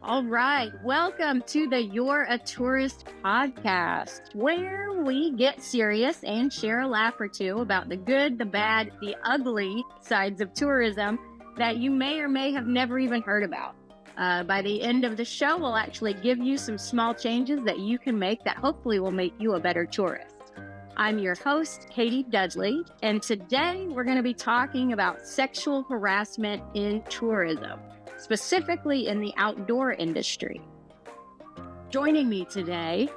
All right. Welcome to the You're a Tourist podcast, where we get serious and share a laugh or two about the good, the bad, the ugly sides of tourism that you may or may have never even heard about. By the end of the show, we'll actually give you some small changes that you can make that hopefully will make you a better tourist. I'm your host, Katie Dudley, and today we're going to be talking about sexual harassment in tourism, specifically in the outdoor industry. Joining me today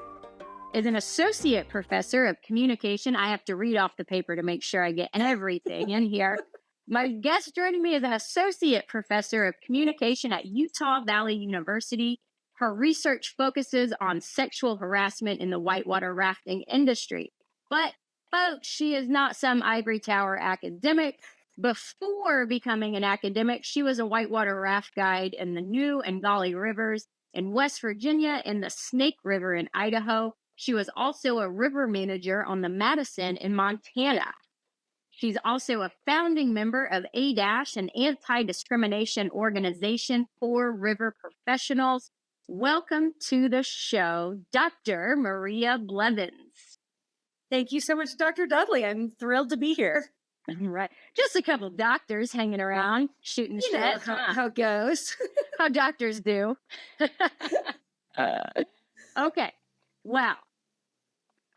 is an associate professor of communication. I have to read off the paper to make sure I get everything in here. My guest joining me is an associate professor of communication at Utah Valley University. Her research focuses on sexual harassment in the whitewater rafting industry. But, folks, she is not some ivory tower academic. Before becoming an academic, she was a whitewater raft guide in the New and Gauley Rivers in West Virginia and the Snake River in Idaho. She was also a river manager on the Madison in Montana. She's also a founding member of ADASH, an anti-discrimination organization for river professionals. Welcome to the show, Dr. Maria Blevins. Thank you so much, Dr. Dudley. I'm thrilled to be here. Right. Just a couple doctors hanging around, shooting the shit. Know how it goes. How doctors do. Okay. Well,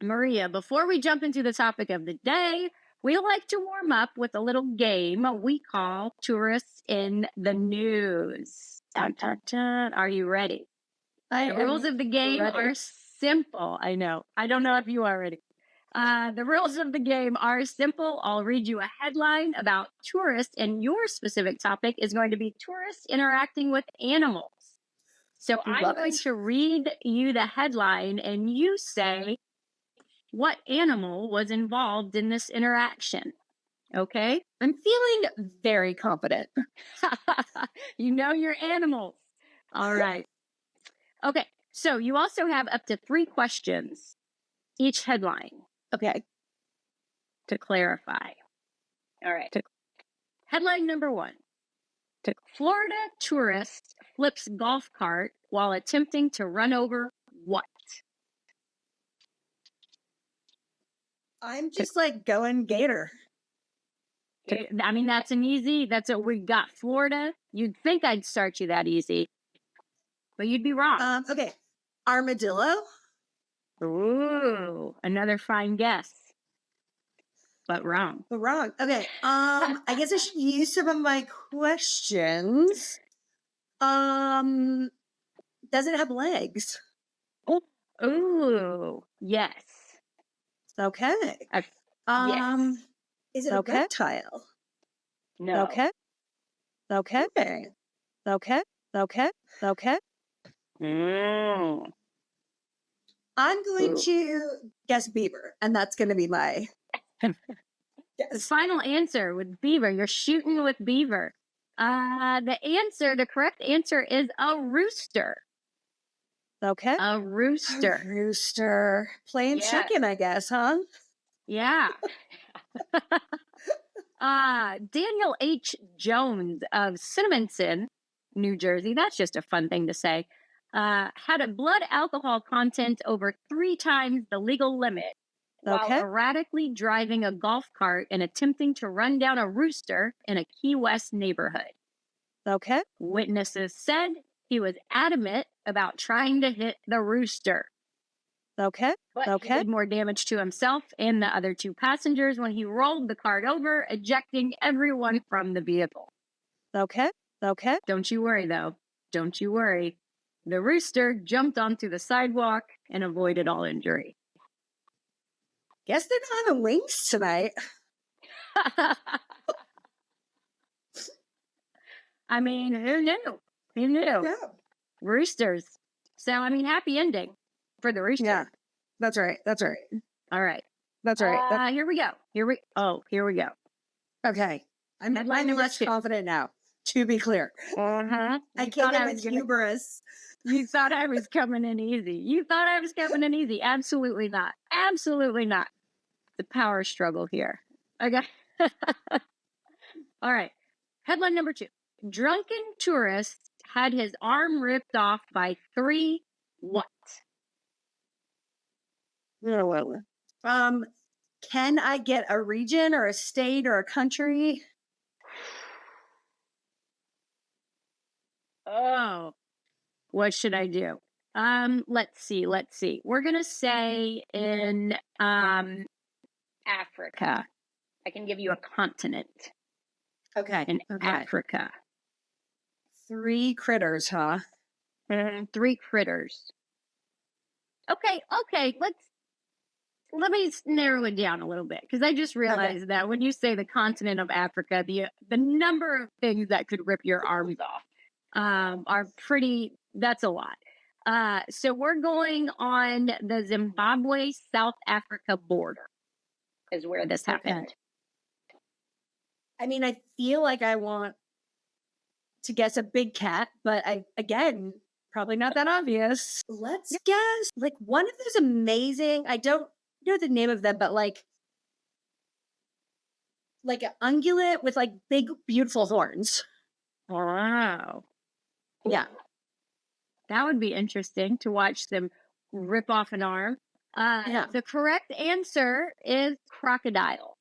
Maria, before we jump into the topic of the day, we like to warm up with a little game we call Tourists in the News. Dun, dun, dun. Are you ready? The rules of the game are simple. I know. I don't know if you are ready. The rules of the game are simple. I'll read you a headline about tourists, and your specific topic is going to be tourists interacting with animals. So I'm going to read you the headline, and you say what animal was involved in this interaction. Okay? I'm feeling very confident. You know your animals. All right. Okay. So you also have up to 3 questions each headline. Okay. To clarify. All right. Headline number 1. Florida tourist flips golf cart while attempting to run over what? I'm just going gator. I mean, that's what we got. Florida. You'd think I'd start you that easy, but you'd be wrong. Okay. Armadillo. Ooh, another fine guess, but wrong. Okay. I guess I should use some of my questions. Does it have legs? Ooh, yes. Okay. Yes. Is it a reptile? No. Okay. I'm going to guess beaver, and that's going to be my The final answer with beaver. You're shooting with beaver. The correct answer is a rooster. Okay. A rooster. A rooster. Playing chicken, I guess, huh? Yeah. Daniel H. Jones of Cinnaminson, New Jersey, that's just a fun thing to say, had a blood alcohol content over 3 times the legal limit while erratically driving a golf cart and attempting to run down a rooster in a Key West neighborhood. Okay. Witnesses said he was adamant about trying to hit the rooster. Okay. But he did more damage to himself and the other 2 passengers when he rolled the cart over, ejecting everyone from the vehicle. Okay. Don't you worry, though. Don't you worry. The rooster jumped onto the sidewalk and avoided all injury. Guess they're not having wings tonight. I mean, who knew? Yeah. Roosters. So, I mean, happy ending for the rooster. Yeah, that's right. All right. That's right. Here we go. Here we go. Okay. I'm less confident now, to be clear. Uh-huh. I came in with hubris. You thought I was coming in easy. Absolutely not. The power struggle here. Okay. All right. Headline number 2. Drunken tourists had his arm ripped off by 3 what? Um, can I get a region or a state or a country? Oh, what should I do? Let's see. We're gonna say in Africa. I can give you a continent Okay. in Okay. Africa. 3 critters, huh? 3 critters. Okay. Let me narrow it down a little bit because I just realized that when you say the continent of Africa, the number of things that could rip your arms off are pretty. That's a lot. So we're going on the Zimbabwe South Africa border is where this happened. I mean, I feel like I want to guess a big cat, but again, probably not that obvious. Let's guess like one of those amazing, I don't know the name of them, but like an ungulate with like big, beautiful horns. Wow. Yeah. That would be interesting to watch them rip off an arm. The correct answer is crocodile.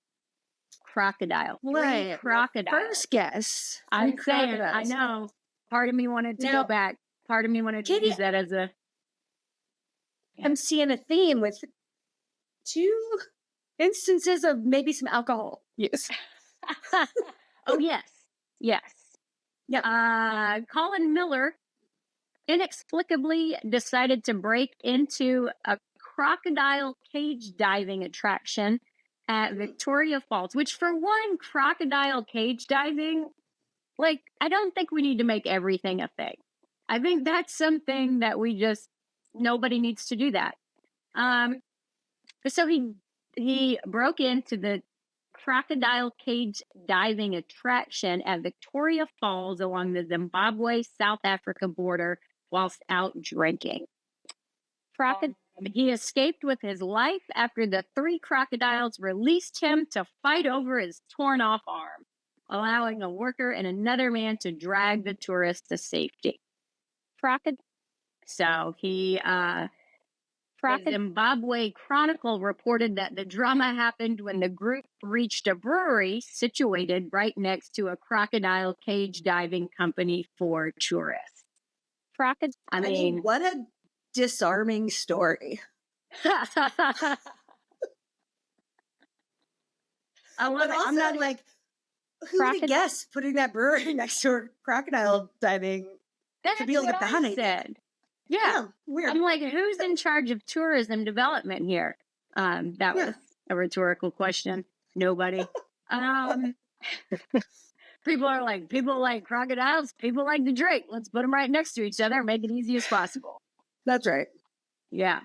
Crocodile. 3 Right. crocodiles. First guess. I'm saying, I know. Part of me wanted to go back. Part of me wanted to use that as a. I'm seeing a theme with 2 instances of maybe some alcohol use. Oh, yes. Yes. Yeah. Colin Miller inexplicably decided to break into a crocodile cage diving attraction at Victoria Falls, which for one, crocodile cage diving, like, I don't think we need to make everything a thing. I think that's something that nobody needs to do that. So he broke into the crocodile cage diving attraction at Victoria Falls along the Zimbabwe South Africa border whilst out drinking. He escaped with his life after the 3 crocodiles released him to fight over his torn off arm, allowing a worker and another man to drag the tourist to safety. So the Zimbabwe Chronicle reported that the drama happened when the group reached a brewery situated right next to a crocodile cage diving company for tourists. I mean, what a disarming story. I love it. Also, I'm not like, who would have guessed putting that brewery next to a crocodile diving to be like a bad idea? said. Yeah. Weird. I'm like, who's in charge of tourism development here? That was a rhetorical question. Nobody. People like crocodiles. People like to drink. Let's put them right next to each other and make it easy as possible. That's right. Yeah.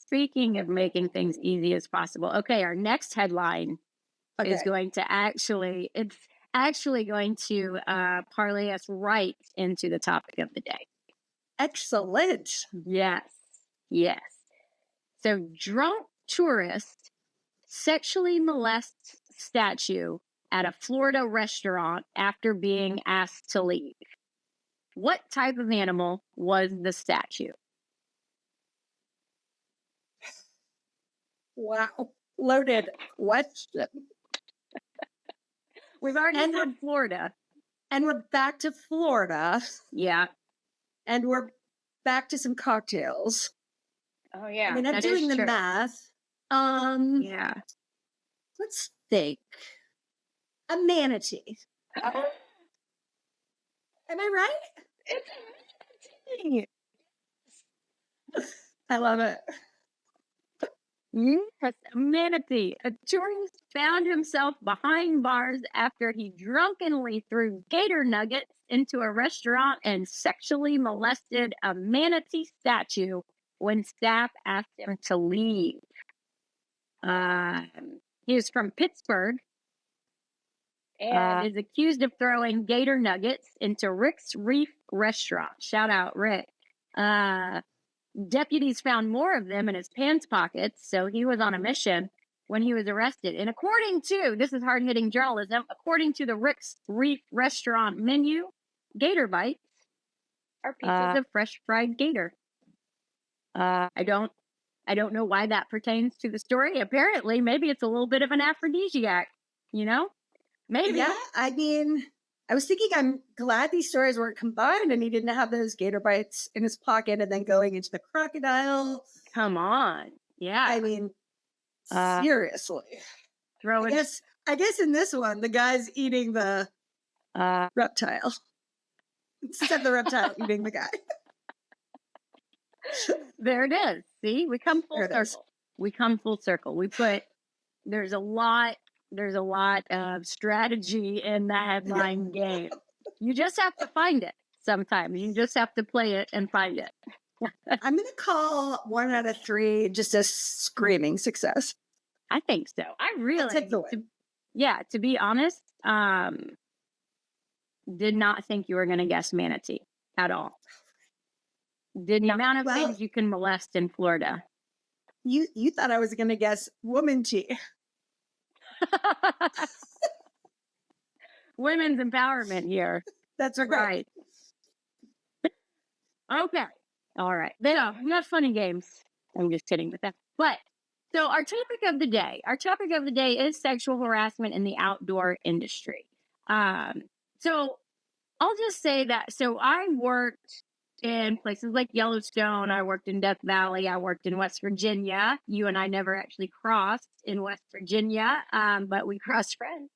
Speaking of making things easy as possible. Okay, our next headline is going to it's actually going to parlay us right into the topic of the day. Excellent. Yes. So, drunk tourist sexually molests statue at a Florida restaurant after being asked to leave. What type of animal was the statue? Wow. Loaded question. We've already said Florida. And we're back to Florida. Yeah. And we're back to some cocktails. Oh, yeah. I mean, I'm doing the math. Yeah. Let's think. A manatee. Am I right? It's a manatee. I love it. Yes, a manatee. A tourist found himself behind bars after he drunkenly threw gator nuggets into a restaurant and sexually molested a manatee statue when staff asked him to leave. He is from Pittsburgh and is accused of throwing gator nuggets into Rick's Reef restaurant. Shout out, Rick. Deputies found more of them in his pants pockets, so he was on a mission when he was arrested. And this is hard-hitting journalism, according to the Rick's Reef restaurant menu, gator bites are pieces of fresh fried gator. I don't know why that pertains to the story. Apparently, maybe it's a little bit of an aphrodisiac, you know? Maybe. Yeah, I mean, I was thinking I'm glad these stories weren't combined and he didn't have those gator bites in his pocket and then going into the crocodile. Come on. Yeah. I mean, Uh, seriously. throw it. I guess in this one, the guy's eating the reptile instead of the reptile eating the guy. There it is. See, we come full circle. We come full circle. There's a lot of strategy in the headline game. You just have to find it sometimes. You just have to play it and find it. I'm going to call 1 out of 3 just a screaming success. I think so. I really, I'll take the win. To be honest, did not think you were going to guess manatee at all. The amount of things you can molest in Florida. You thought I was going to guess woman tea. Women's empowerment here. That's right. Okay. All right. Not funny games. I'm just kidding with that. But so our topic of the day is sexual harassment in the outdoor industry. So I'll just say that. So I worked in places like Yellowstone. I worked in Death Valley. I worked in West Virginia. You and I never actually crossed in West Virginia, but we crossed friends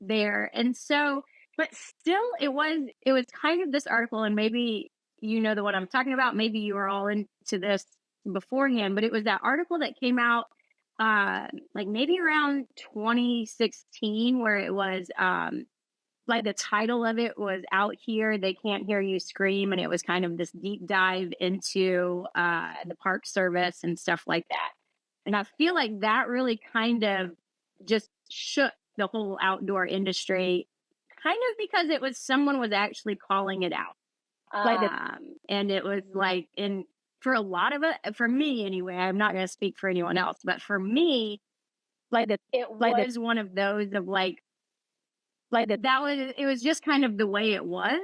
there. And so, but still, it was kind of this article, and maybe you know the one I'm talking about. Maybe you were all into this beforehand, but it was that article that came out like maybe around 2016, where it was like the title of it was Out Here, They Can't Hear You Scream. And it was kind of this deep dive into the Park Service and stuff like that. And I feel like that really kind of just shook the whole outdoor industry, kind of because it was someone was actually calling it out. And it was like, for a lot of it, for me anyway, I'm not going to speak for anyone else, but for me, it was one of those of it was just kind of the way it was,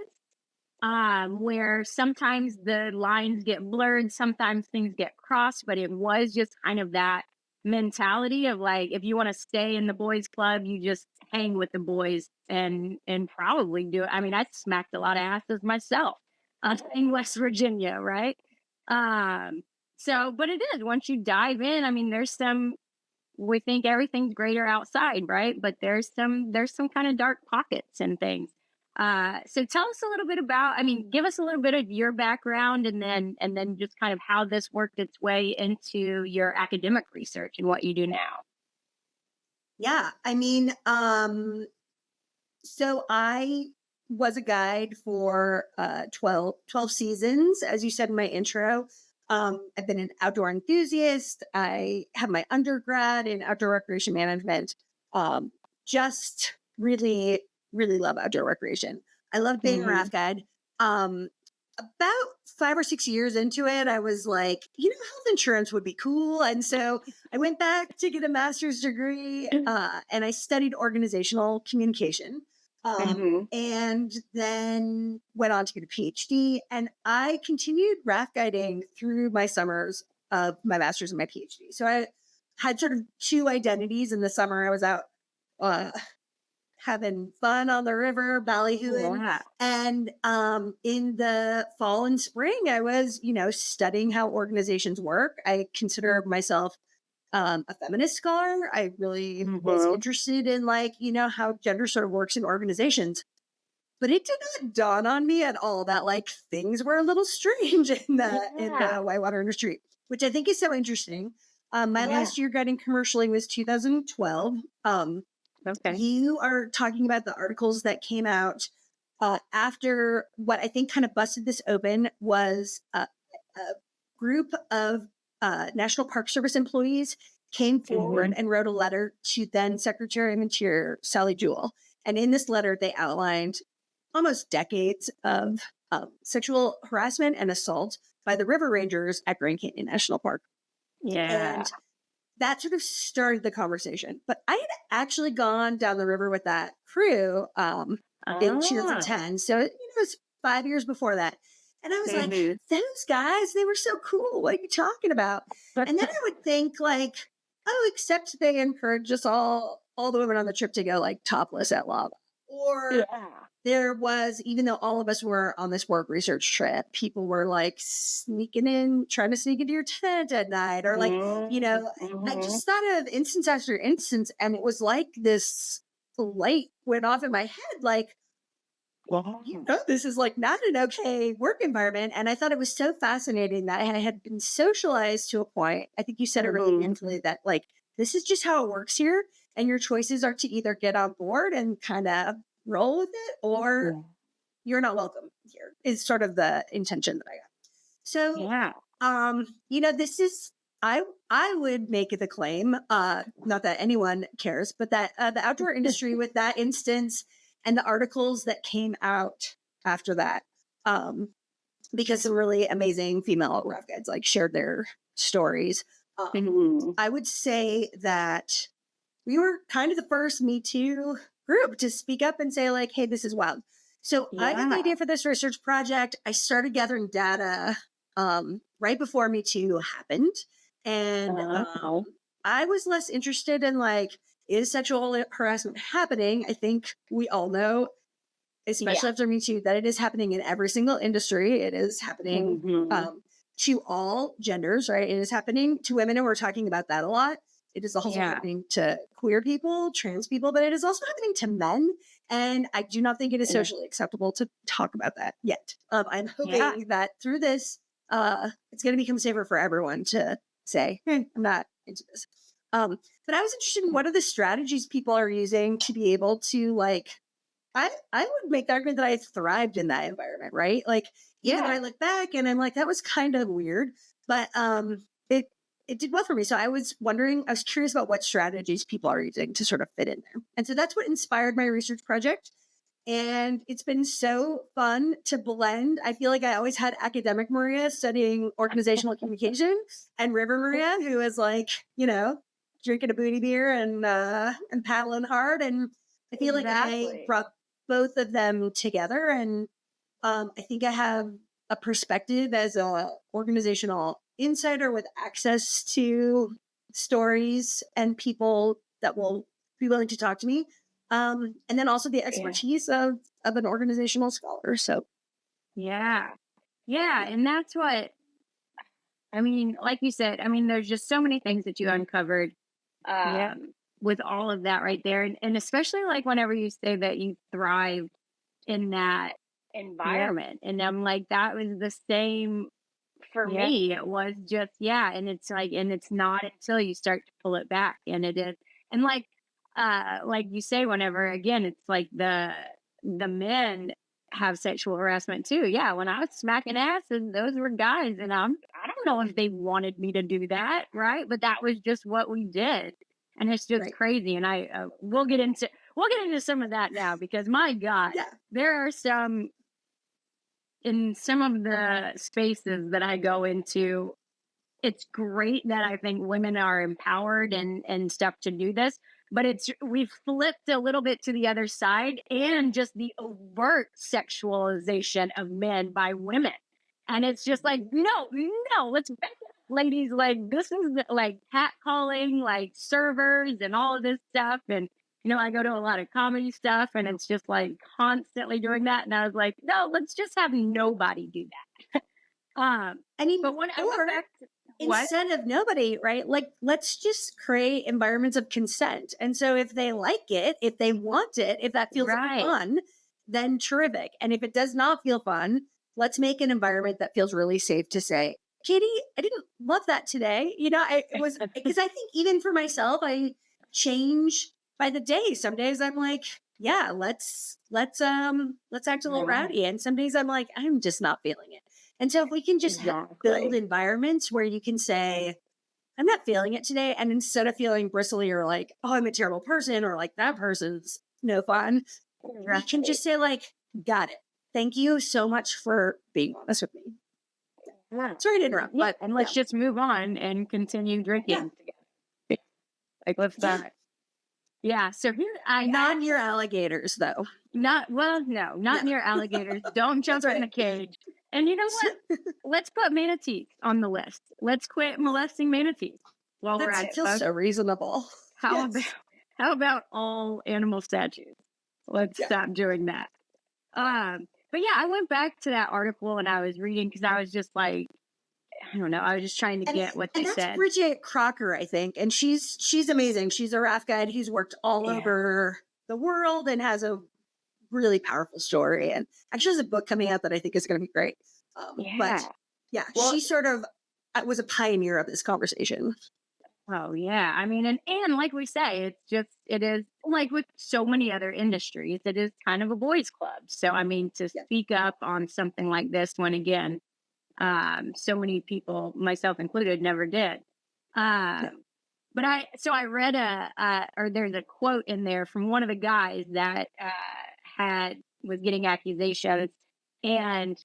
where sometimes the lines get blurred, sometimes things get crossed, but it was just kind of that mentality of like, if you want to stay in the boys club, you just hang with the boys and probably do it. I mean, I smacked a lot of asses myself in West Virginia, right? But it is, once you dive in, I mean, we think everything's greater outside, right? But there's some kind of dark pockets and things. So tell us a little bit give us a little bit of your background, and then just kind of how this worked its way into your academic research and what you do now. Yeah, I mean, so I was a guide for 12 seasons, as you said in my intro. I've been an outdoor enthusiast. I have my undergrad in outdoor recreation management. Just really, really love outdoor recreation. I love being a raft guide. About 5 or 6 years into it, I was like, health insurance would be cool. And so I went back to get a master's degree and I studied organizational communication. And then went on to get a PhD, and I continued raft guiding through my summers of my master's and my PhD. So I had sort of 2 identities. In the summer, I was out having fun on the river, ballyhooing. Yeah. And in the fall and spring, I was, studying how organizations work. I consider myself a feminist scholar. I really was interested in how gender sort of works in organizations. But it did not dawn on me at all that things were a little strange in the whitewater industry, which I think is so interesting. My last year guiding commercially was 2012. Okay. You are talking about the articles that came out after what I think kind of busted this open was a group of National Park Service employees came forward and wrote a letter to then Secretary of Interior, Sally Jewell. And in this letter, they outlined almost decades of sexual harassment and assault by the river rangers at Grand Canyon National Park. Yeah. And that sort of started the conversation. But I had actually gone down the river with that crew in 2010. So, it was 5 years before that. And I was like, Mhm. those guys, they were so cool. What are you talking about? And then I would think like, oh, except they encourage us all the women on the trip to go like topless at lava. Or Yeah. there was, even though all of us were on this work research trip, people were like sneaking in, trying to sneak into your tent at night, or like, I Mhm. just thought of instance after instance, and it was like this light went off in my head, like, this is like not an okay work environment. And I thought it was so fascinating that I had been socialized to a point. I think you said it really Mhm. beautifully that like, this is just how it works here. And your choices are to either get on board and kind of roll with it, or you're not welcome here, is sort of the intention that I got. So, Yeah. this is, I would make the claim, not that anyone cares, but that the outdoor industry with that instance and the articles that came out after that, um, because some really amazing female raft guides like shared their stories. Mhm. I would say that we were kind of the first Me Too group to speak up and say like, hey, this is wild. So I got the Yeah. idea for this research project. I started gathering data right before Me Too happened. And Oh. I was less interested in like, is sexual harassment happening? I think we all know, Yeah. especially after Me Too, that it is happening in every single industry. It is happening Mhm. to all genders, right? It is happening to women, and we're talking about that a lot. It is also Yeah. happening to queer people, trans people, but it is also happening to men. And I do not think it is Yeah. socially acceptable to talk about that yet. I'm Yeah. hoping that through this, it's going to become safer for everyone to say, hey, I'm not into this. But I was interested in what are the strategies people are using to be able to like, I would make the argument that I thrived in that environment, right? Like, even though I Yeah. look back and I'm like, that was kind of weird, but it it did well for me. So I was wondering, I was curious about what strategies people are using to sort of fit in there. And so that's what inspired my research project. And it's been so fun to blend. I feel like I always had academic Maria studying organizational communication, and River Maria, who is like, drinking a booty beer and paddling hard. And I feel like I Exactly. brought both of them together. And I think I have a perspective as a organizational insider with access to stories and people that will be willing to talk to me. And then also the Yeah. expertise of an organizational scholar. So Yeah. Yeah. And that's what I mean, like you said, I mean, there's just so many things that you uncovered yeah, with all of that right there. And especially like whenever you say that you thrived in that yeah, environment. And I'm like, that was the same for yeah, me. It was just, yeah. And it's like, and it's not until you start to pull it back. And it is. And like you say, whenever again, it's like the men have sexual harassment too. Yeah. When I was smacking ass and those were guys and I don't know if they wanted me to do that. Right. But that was just what we did. And it's just right, crazy. And we'll get into some of that now because my God, yeah, there are some in some of the spaces that I go into, it's great that I think women are empowered and stuff to do this, but it's we've flipped a little bit to the other side and just the overt sexualization of men by women. And it's just like, no, no, let's back up, ladies. Like this is like catcalling, like servers and all of this stuff. And I go to a lot of comedy stuff and it's just like constantly doing that. And I was like, no, let's just have nobody do that. I mean, But when I went or back to what? instead of nobody, right? Like, let's just create environments of consent. And so if they like it, if they want it, if that feels Right. fun, then terrific. And if it does not feel fun, let's make an environment that feels really safe to say, Katie, I didn't love that today. It was because I think even for myself, I change by the day. Some days I'm like, yeah, let's act a little Yeah, rowdy. And some days I'm like, I'm just not feeling it. And so if we can just build exactly. environments where you can say, I'm not feeling it today. And instead of feeling bristly or like, oh, I'm a terrible person or like that person's no fun, we can Right. just say like, got it. Thank you so much for being honest with me. Yeah. Sorry to interrupt, Yeah. but And yeah, let's just move on and continue yeah, drinking together. Like let's yeah. Yeah. So here Not near alligators, though. not well, no, not No. near alligators. Don't jump That's in right. the cage. And you know what? Let's put manatees on the list. Let's quit molesting manatees while we're at That it, feels folks. so reasonable. How about Yes. how about all animal statues? Let's Yeah. stop doing that. But yeah, I went back to that article and I was reading because I was just like, I don't know, I was just trying to And get what and they that's said. Bridget Crocker, I think. And she's amazing. She's a raft guide who's worked all Yeah. over the world and has a really powerful story. And actually has a book coming out that I think is going to be great. But Yeah. yeah, Well, she sort of was a pioneer of this conversation. oh yeah. I mean, and like we say, it is like with so many other industries, it is kind of a boys' club. So I mean, to Yeah. speak up on something like this, when again, so many people, myself included, never did. No. Um, but I read or there's a quote in there from one of the guys that had was getting accusations, and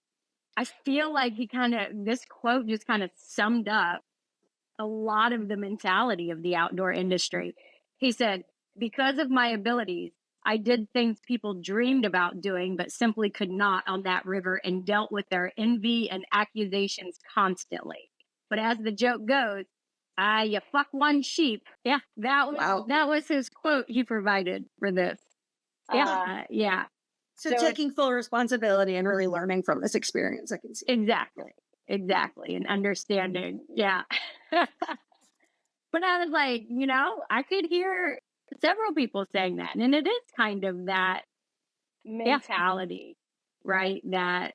I feel like this quote just kind of summed up a lot of the mentality of the outdoor industry. He said, "Because of my abilities, I did things people dreamed about doing, but simply could not on that river and dealt with their envy and accusations constantly. But as the joke goes, you fuck one sheep." Yeah, Wow. that was his quote he provided for this. Yeah. Yeah. So So it's taking full responsibility and really learning from this experience, I can see. exactly, exactly, and understanding. Yeah. But I was like, I could hear several people saying that. And it is kind of that mentality, right? That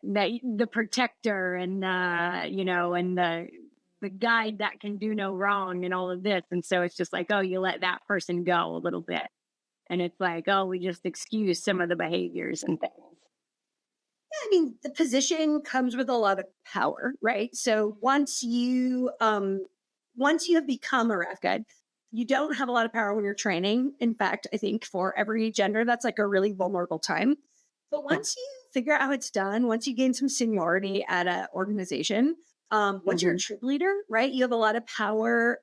the protector and and the guide that can do no wrong and all of this. And so it's just like, oh, you let that person go a little bit. And it's like, oh, we just excuse some of the behaviors and things. I mean, the position comes with a lot of power, right? So once you have become a raft guide, you don't have a lot of power when you're training. In fact, I think for every gender, that's like a really vulnerable time. But once you figure out how it's done, once you gain some seniority at an organization, once you're a Mhm. trip leader, right, you have a lot of power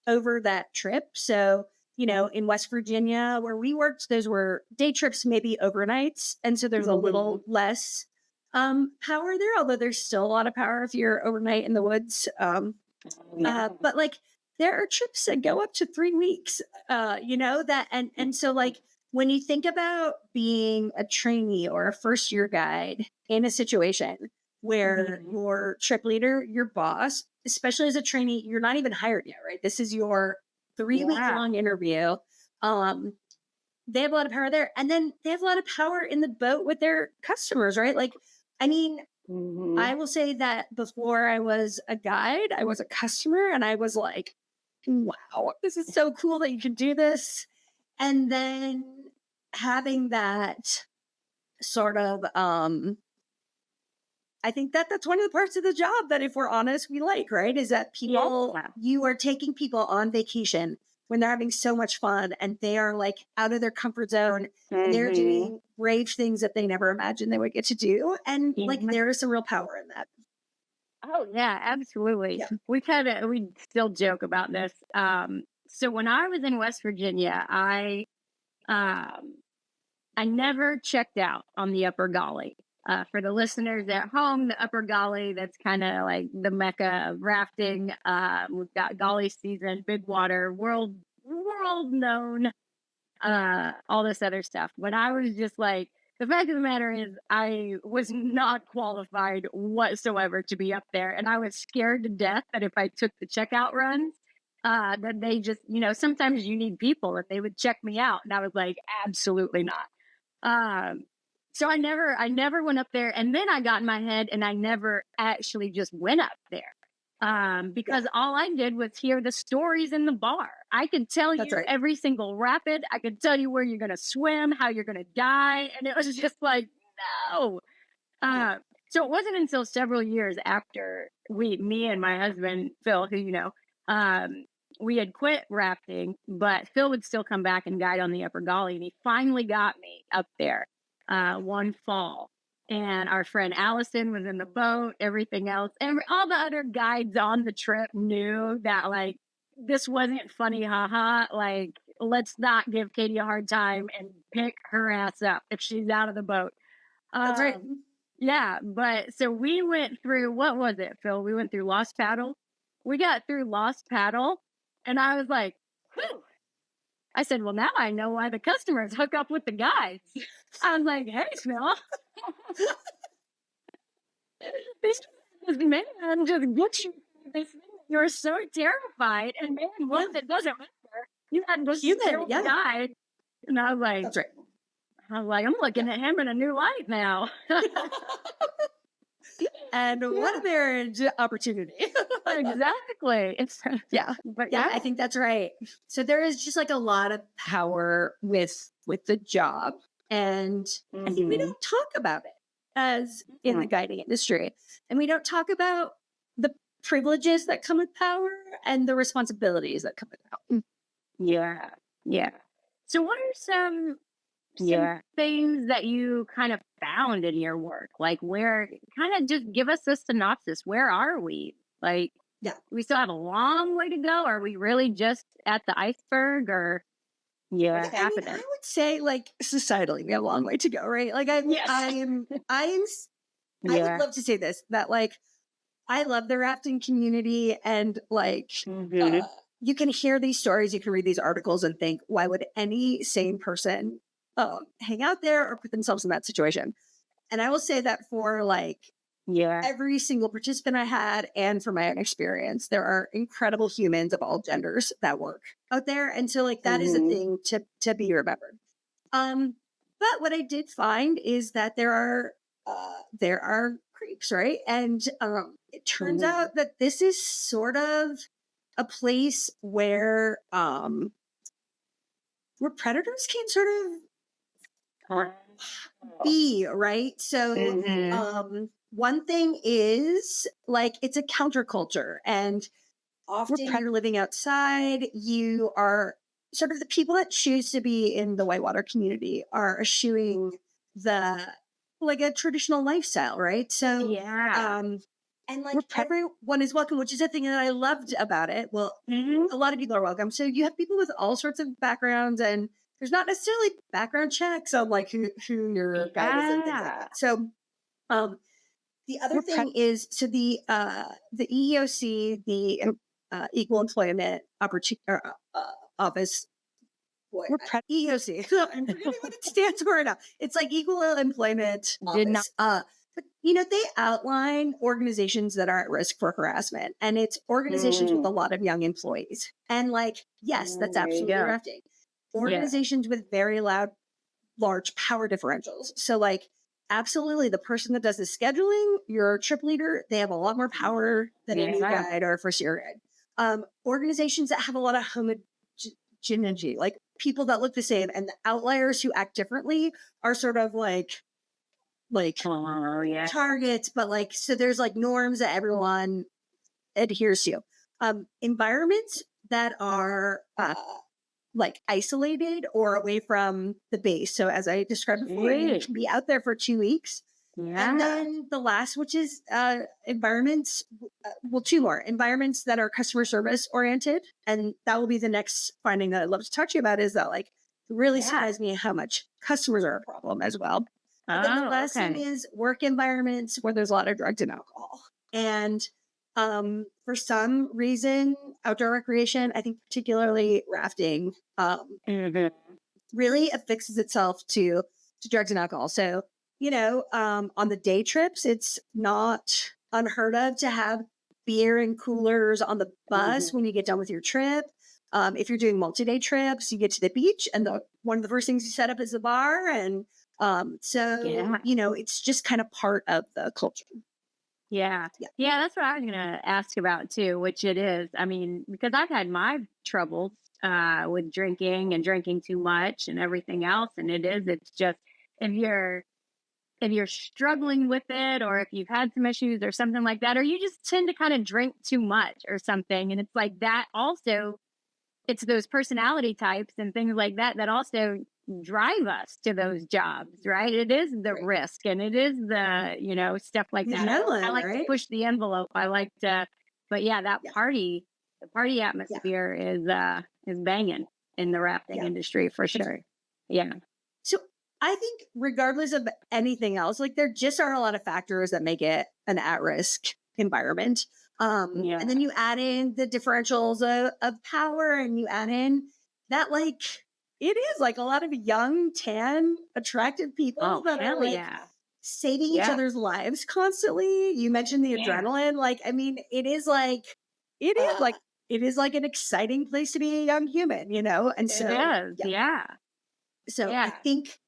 over that trip. So in West Virginia where we worked, those were day trips, maybe overnights. And so there's a little less power there, although there's still a lot of power if you're overnight in the woods. Yeah. But like there are trips that go up to 3 weeks, that and so like when you think about being a trainee or a first year guide in a situation where Mhm. your trip leader, your boss, especially as a trainee, you're not even hired yet, right? This is your 3 week Yeah. long interview. Um, they have a lot of power there. And then they have a lot of power in the boat with their customers, right? Like, I mean, Mhm. I will say that before I was a guide, I was a customer and I was like, wow, this is so cool that you can do this. And then having that sort of I think that that's one of the parts of the job that if we're honest, we like, right? Is that Yeah. you are taking people on vacation when they're having so much fun and they are like out of their comfort zone and they're Mhm. doing brave things that they never imagined they would get to do. And like Yeah. there is some real power in that. Oh yeah, absolutely. Yeah. We still joke about this. So when I was in West Virginia, um I never checked out on the Upper Golly. For the listeners at home, the Upper Golly, that's kind of like the mecca of rafting. We've got Golly season, big water, world known, all this other stuff. But I was just like, the fact of the matter is, I was not qualified whatsoever to be up there. And I was scared to death that if I took the checkout runs, that they just, sometimes you need people and they would check me out. And I was like, absolutely not. Um, so I never went up there. And then I got in my head and I never actually just went up there. Yeah. Because all I did was hear the stories in the bar. I could tell That's you right. every single rapid. I could tell you where you're going to swim, how you're going to die. And it was just like, no. Yeah. So it wasn't until several years after me and my husband, Phil, who, um, we had quit rafting, but Phil would still come back and guide on the Upper Golly. And he finally got me up there one fall. And our friend Allison was in the boat, everything else. And all the other guides on the trip knew that, like, this wasn't funny, haha. Like, let's not give Katie a hard time and pick her ass up if she's out of the boat. That's right. Yeah, but so we went through, what was it, Phil? We went through Lost Paddle. We got through Lost Paddle, and I was like, whew. I said, well, now I know why the customers hook up with the guys. I was like, hey, Phil, this man just gets you this thing. You're so terrified, and man, what it doesn't matter. You had this Human, guy, and I was like, That's right. I'm looking at him in a new light now. And what a marriage opportunity. Exactly. It's but Yeah, I think that's right. So there is just like a lot of power with the job, and I think we don't talk about it as in the guiding industry, and we don't talk about the privileges that come with power and the responsibilities that come with power. Yeah. Yeah. So what are some things that you kind of found in your work? Like, where, kind of just give us a synopsis. Where are we? Like, we still have a long way to go. Are we really just at the iceberg, or what's happening? I would say, like, societally, we have a long way to go, right? Like, I would love to say this, that like, I love the rafting community, and like, you can hear these stories, you can read these articles and think, why would any sane person hang out there or put themselves in that situation? And I will say that for like every single participant I had, and from my own experience, there are incredible humans of all genders that work out there. And so like that is a thing to be remembered. But what I did find is that there are creeps, right? And it turns out that this is sort of a place where predators can sort of be, right? So one thing is like, it's a counterculture, and often you're living outside, you are sort of the people that choose to be in the whitewater community are eschewing like a traditional lifestyle, right? So and like everyone is welcome, which is a thing that I loved about it. Well, a lot of people are welcome. So you have people with all sorts of backgrounds, and there's not necessarily background checks on like who your guide is and things like that. So the other thing is, so the EEOC, the Equal Employment Opportunity Office. EEOC. I'm forgetting what it stands for now. It's like Equal Employment Office. But they outline organizations that are at risk for harassment, and it's organizations with a lot of young employees. And like, yes, that's absolutely rafting. Organizations with very large power differentials. So like, absolutely, the person that does the scheduling, your trip leader, they have a lot more power than a new guide or a first year guide. Organizations that have a lot of homogeneity, like people that look the same, and the outliers who act differently are sort of like targets, but like, so there's like norms that everyone adheres to. Environments that are like isolated or away from the base. So as I described before, you can be out there for 2 weeks. And then the last, which is environments, two more environments that are customer service oriented. And that will be the next finding that I'd love to talk to you about, is that like, it really surprised me how much customers are a problem as well. And then the last thing is work environments where there's a lot of drugs and alcohol. And for some reason, outdoor recreation, I think particularly rafting, really affixes itself to drugs and alcohol. So, on the day trips, it's not unheard of to have beer and coolers on the bus when you get done with your trip. If you're doing multi-day trips, you get to the beach, and one of the first things you set up is the bar. And it's just kind of part of the culture. Yeah, that's what I was going to ask about too, which it is. I mean, because I've had my troubles with drinking too much and everything else. And it's just, if you're struggling with it, or if you've had some issues or something like that, or you just tend to kind of drink too much or something. And it's like that also, it's those personality types and things like that also drive us to those jobs, right? It is the risk, and it is the, stuff like that. I like to push the envelope. I like to, but the party atmosphere is banging. in the rafting industry for sure. Yeah. So I think regardless of anything else, like there just are a lot of factors that make it an at-risk environment. And then you add in the differentials of power, and you add in that like it is like a lot of young, tan, attractive people that are like saving each other's lives constantly. You mentioned the adrenaline. Like, I mean, it is like an exciting place to be a young human, you know? And so it is. So I think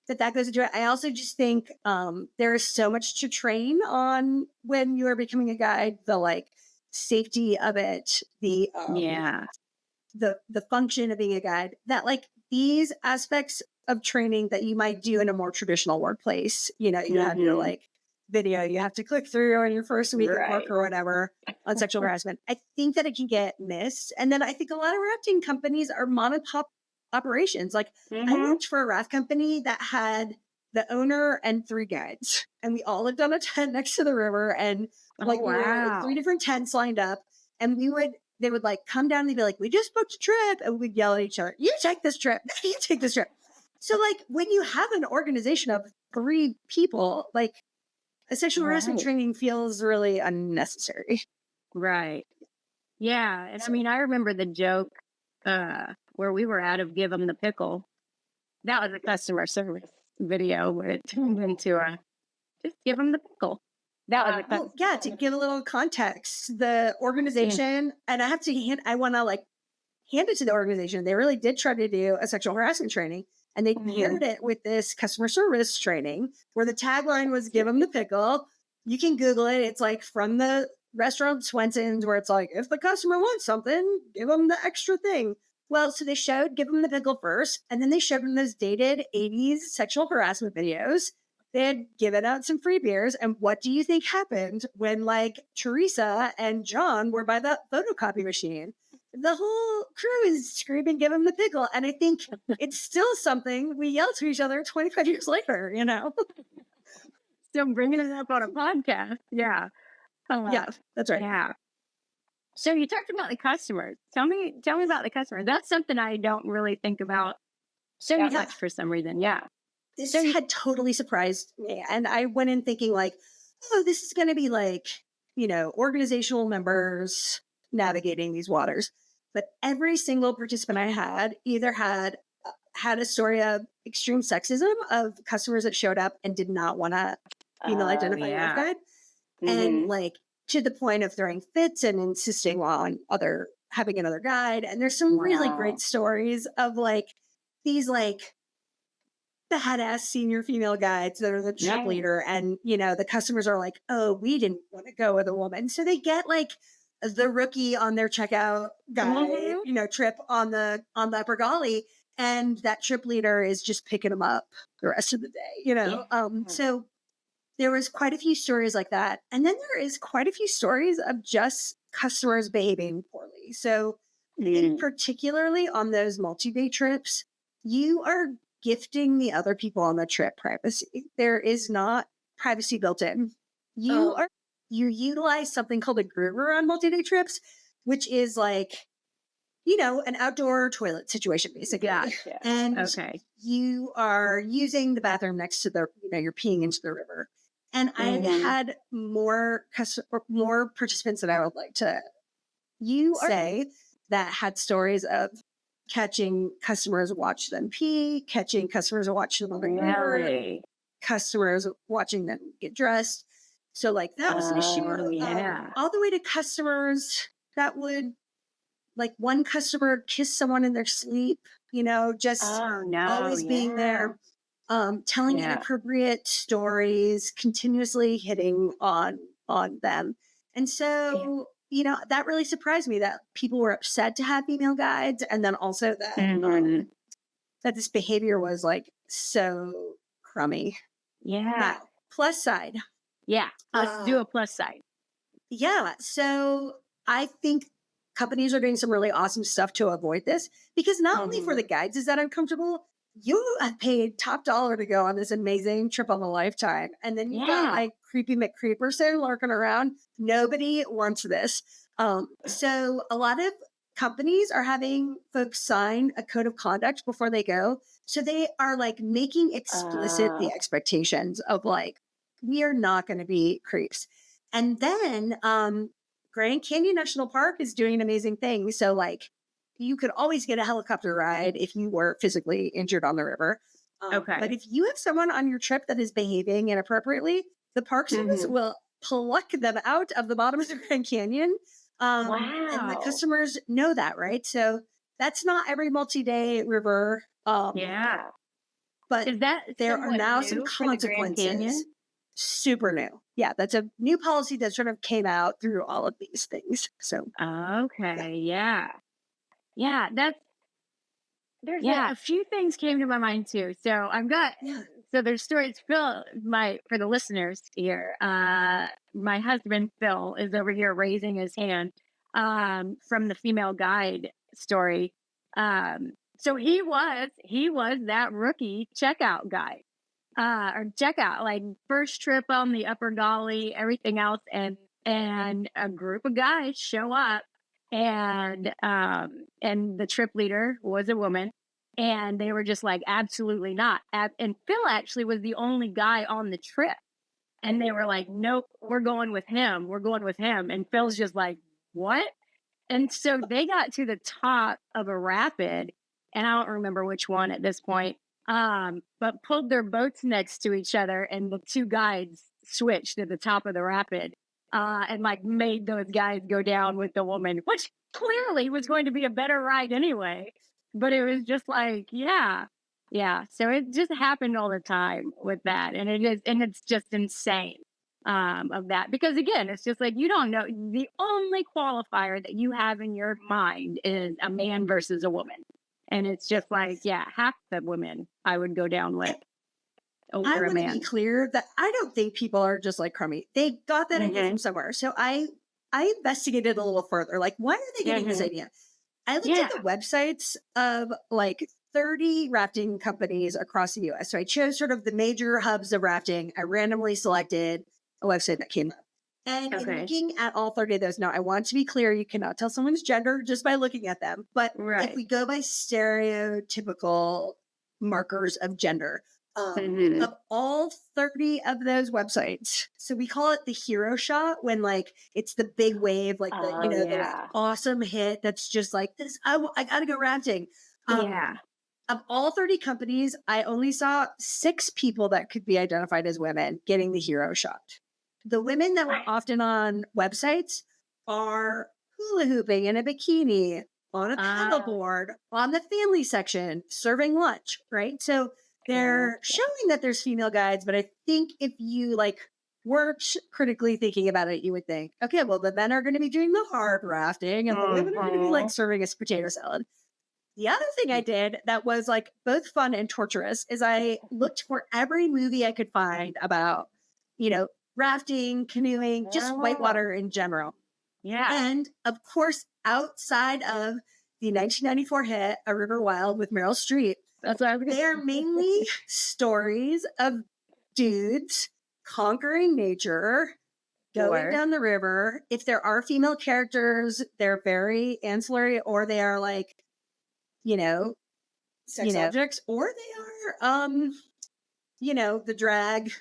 that goes into it. I also just think there is so much to train on when you are becoming a guide. The like safety of it, the function of being a guide. That like these aspects of training that you might do in a more traditional workplace. You know, you have your like video you have to click through on your first week of work or whatever on sexual harassment. I think that it can get missed. And then I think a lot of rafting companies are mom and pop operations. Like I worked for a raft company that had the owner and 3 guides, and we all lived on a tent next to the river, and like we were like 3 different tents lined up, and they would like come down and they'd be like, we just booked a trip, and we'd yell at each other, you take this trip, you take this trip. So like when you have an organization of 3 people, like a sexual harassment training feels really unnecessary. Right. Yeah. And I mean, I remember the joke where we were out of Give 'em the Pickle. That was a customer service video where it turned into a just give them the pickle. That was to give a little context, the organization, and I want to like hand it to the organization. They really did try to do a sexual harassment training, and they paired it with this customer service training where the tagline was "Give them the pickle." You can Google it. It's like from the restaurant Swenson's, where it's like, if the customer wants something, give them the extra thing. Well, so they showed Give them the pickle first, and then they showed them those dated 80s sexual harassment videos. They had given out some free beers, and what do you think happened when like Teresa and John were by the photocopy machine? The whole crew is screaming, "Give him the pickle." And I think it's still something we yell to each other 25 years later, you know? Still bringing it up on a podcast. Yeah. Yeah, that's right. Yeah. So you talked about the customers. Tell me about the customers. That's something I don't really think about so much for some reason. Yeah. This had totally surprised me. And I went in thinking like, oh, this is going to be like, you know, organizational members navigating these waters. But every single participant I had either had a story of extreme sexism of customers that showed up and did not want to female identify guide. And like to the point of throwing fits and insisting on having another guide. And there's some really great stories of like these like badass senior female guides that are the trip leader, and you know the customers are like, oh, we didn't want to go with a woman, so they get like the rookie on their checkout guide, you know, trip on the upper galley, and that trip leader is just picking them up the rest of the day, you know. So there was quite a few stories like that, and then there is quite a few stories of just customers behaving poorly. So I think particularly on those multi-day trips, you are gifting the other people on the trip privacy. There is not privacy built in. You utilize something called a groover on multi-day trips, which is like, you know, an outdoor toilet situation basically. And you are using the bathroom next to the, you know, you're peeing into the river. And I've had more participants that I would like to say that had stories of catching customers watch them pee, catching customers watch them on the river, customers watching them get dressed. So like that was an issue. All the way to customers that would, like one customer kiss someone in their sleep, you know, just always being there, telling inappropriate stories, continuously hitting on them. And so you know, that really surprised me that people were upset to have female guides, and then also that that this behavior was like so crummy. Now, plus side. Let's do a plus side. Yeah. So I think companies are doing some really awesome stuff to avoid this, because not only for the guides is that uncomfortable, you have paid top dollar to go on this amazing trip of a lifetime. And then you got like creepy McCreeperson lurking around. Nobody wants this. So a lot of companies are having folks sign a code of conduct before they go. So they are like making explicit the expectations of like, we are not going to be creeps. And then Grand Canyon National Park is doing amazing things. So like you could always get a helicopter ride if you were physically injured on the river. Okay. But if you have someone on your trip that is behaving inappropriately, the Park Service will pluck them out of the bottom of the Grand Canyon. And the Wow. customers know that, right? So that's not every multi-day river. Yeah. But Is that there are somewhat now new some for the Grand consequences. Canyon? Super new. Yeah, that's a new policy that sort of came out through all of these things. So Okay. Yeah. Yeah. That's there's yeah. a few things came to my mind too. So I've got Yeah. so there's stories. Phil, for the listeners here, my husband Phil is over here raising his hand from the female guide story. So he was that rookie checkout guy. Or checkout, like first trip on the upper Golly, everything else, and a group of guys show up, and the trip leader was a woman, and they were just like, absolutely not. And Phil actually was the only guy on the trip, and they were like, nope, we're going with him. We're going with him. And Phil's just like, what? And so they got to the top of a rapid, and I don't remember which one at this point, but pulled their boats next to each other, and the two guides switched at the top of the rapid, and like made those guys go down with the woman, which clearly was going to be a better ride anyway. But it was just like, yeah, yeah. So it just happened all the time with that, and it's just insane of that, because again, it's just like, you don't know, the only qualifier that you have in your mind is a man versus a woman, and it's just like, yeah, half the women I would go down with I over a want to man. be clear that I don't think people are just like crummy. They got that idea from somewhere. So I investigated a little further. Like, why are they getting this idea? I looked Yeah. at the websites of like 30 rafting companies across the US. So I chose sort of the major hubs of rafting. I randomly selected a website that came up. And in looking at all 30 of those, now I want to be clear, you cannot tell someone's gender just by looking at them. But if we go by stereotypical markers of gender, of all 30 of those websites, so we call it the hero shot when like it's the big wave, like the the like, awesome hit that's just like this. I gotta go rafting. Yeah. Of all 30 companies, I only saw 6 people that could be identified as women getting the hero shot. The women that were often on websites are hula hooping in a bikini, on a paddleboard, on the family section, serving lunch, right? So they're showing that there's female guides, but I think if you like weren't critically thinking about it, you would think, okay, well, the men are going to be doing the hard rafting and the women are going to be like serving us potato salad. The other thing I did that was like both fun and torturous is I looked for every movie I could find about, rafting, canoeing, just whitewater in general. Yeah. And of course, outside of the 1994 hit A River Wild with Meryl Streep, they're mainly stories of dudes conquering nature, going down the river. If there are female characters, they're very ancillary, or they are like, sex objects, or they are, the drag.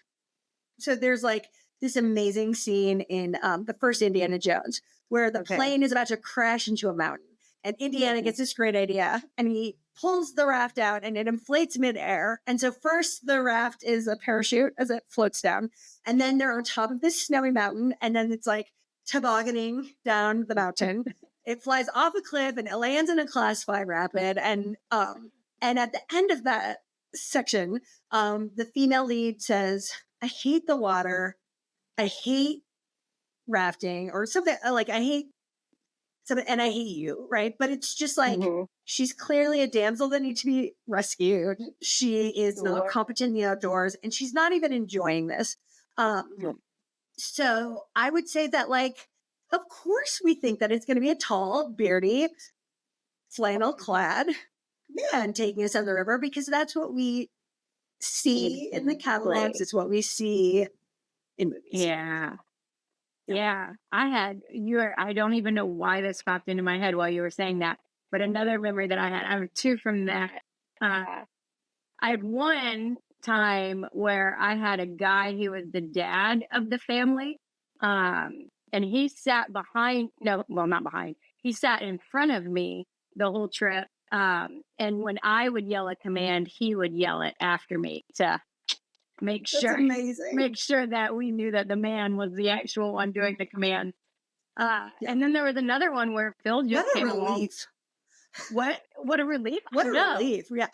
So there's like this amazing scene in the first Indiana Jones where the plane is about to crash into a mountain. And Indiana gets this great idea and he pulls the raft out and it inflates midair. And so first the raft is a parachute as it floats down. And then they're on top of this snowy mountain. And then it's like tobogganing down the mountain. It flies off a cliff and it lands in a class 5 rapid. And at the end of that section, the female lead says, I hate the water. I hate rafting or something like I hate something and I hate you, right? But it's just like she's clearly a damsel that needs to be rescued. She is not competent in the outdoors and she's not even enjoying this. So I would say that like, of course we think that it's going to be a tall, beardy, flannel clad man taking us on the river because that's what we see in the catalogs. It's what we see in movies. Yeah. Yeah, I don't even know why this popped into my head while you were saying that, but another memory that I have two from that. Uh, I had one time where I had a guy, he was the dad of the family. And he sat behind, no, well, not behind, he sat in front of me the whole trip. And when I would yell a command, he would yell it after me to make That's sure amazing. make sure that we knew that the man was the actual one doing the command. Yeah. And then there was another one where Phil What just a came along. relief. What a relief. I What a know. relief. Yeah.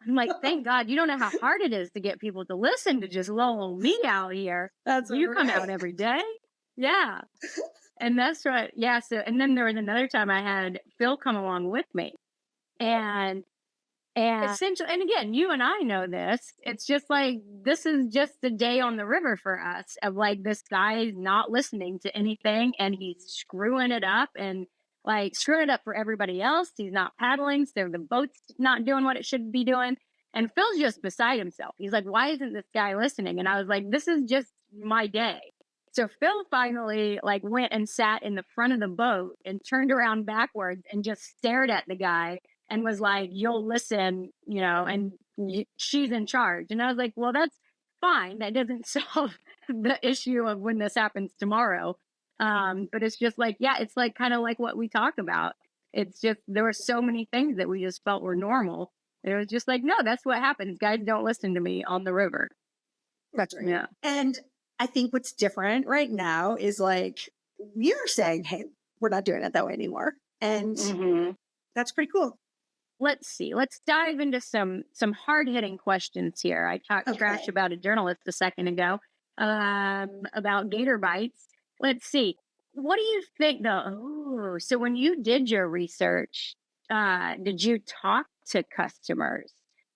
I'm like, thank God, you don't know how hard it is to get people to listen to just little me out here. That's You come right. out every day. Yeah. And that's right. Yeah. So, and then there was another time I had Phil come along with me. And essentially, and again, you and I know this. It's just like this is just a day on the river for us of like this guy's not listening to anything and he's screwing it up and like screwing it up for everybody else. He's not paddling, so the boat's not doing what it should be doing. And Phil's just beside himself. He's like, why isn't this guy listening? And I was like, this is just my day. So Phil finally like went and sat in the front of the boat and turned around backwards and just stared at the guy and was like, you'll listen, and she's in charge. And I was like, well, that's fine. That doesn't solve the issue of when this happens tomorrow. But it's just like, yeah, it's like kind of like what we talk about. It's just, there were so many things that we just felt were normal. It was just like, no, that's what happens. Guys don't listen to me on the river. That's right. Yeah. And I think what's different right now is like, we're saying, hey, we're not doing it that way anymore. And that's pretty cool. Let's see. Let's dive into some hard-hitting questions here. I talked trash Okay. about a journalist a second ago, about gator bites. Let's see. What do you think though? Oh, so when you did your research, did you talk to customers?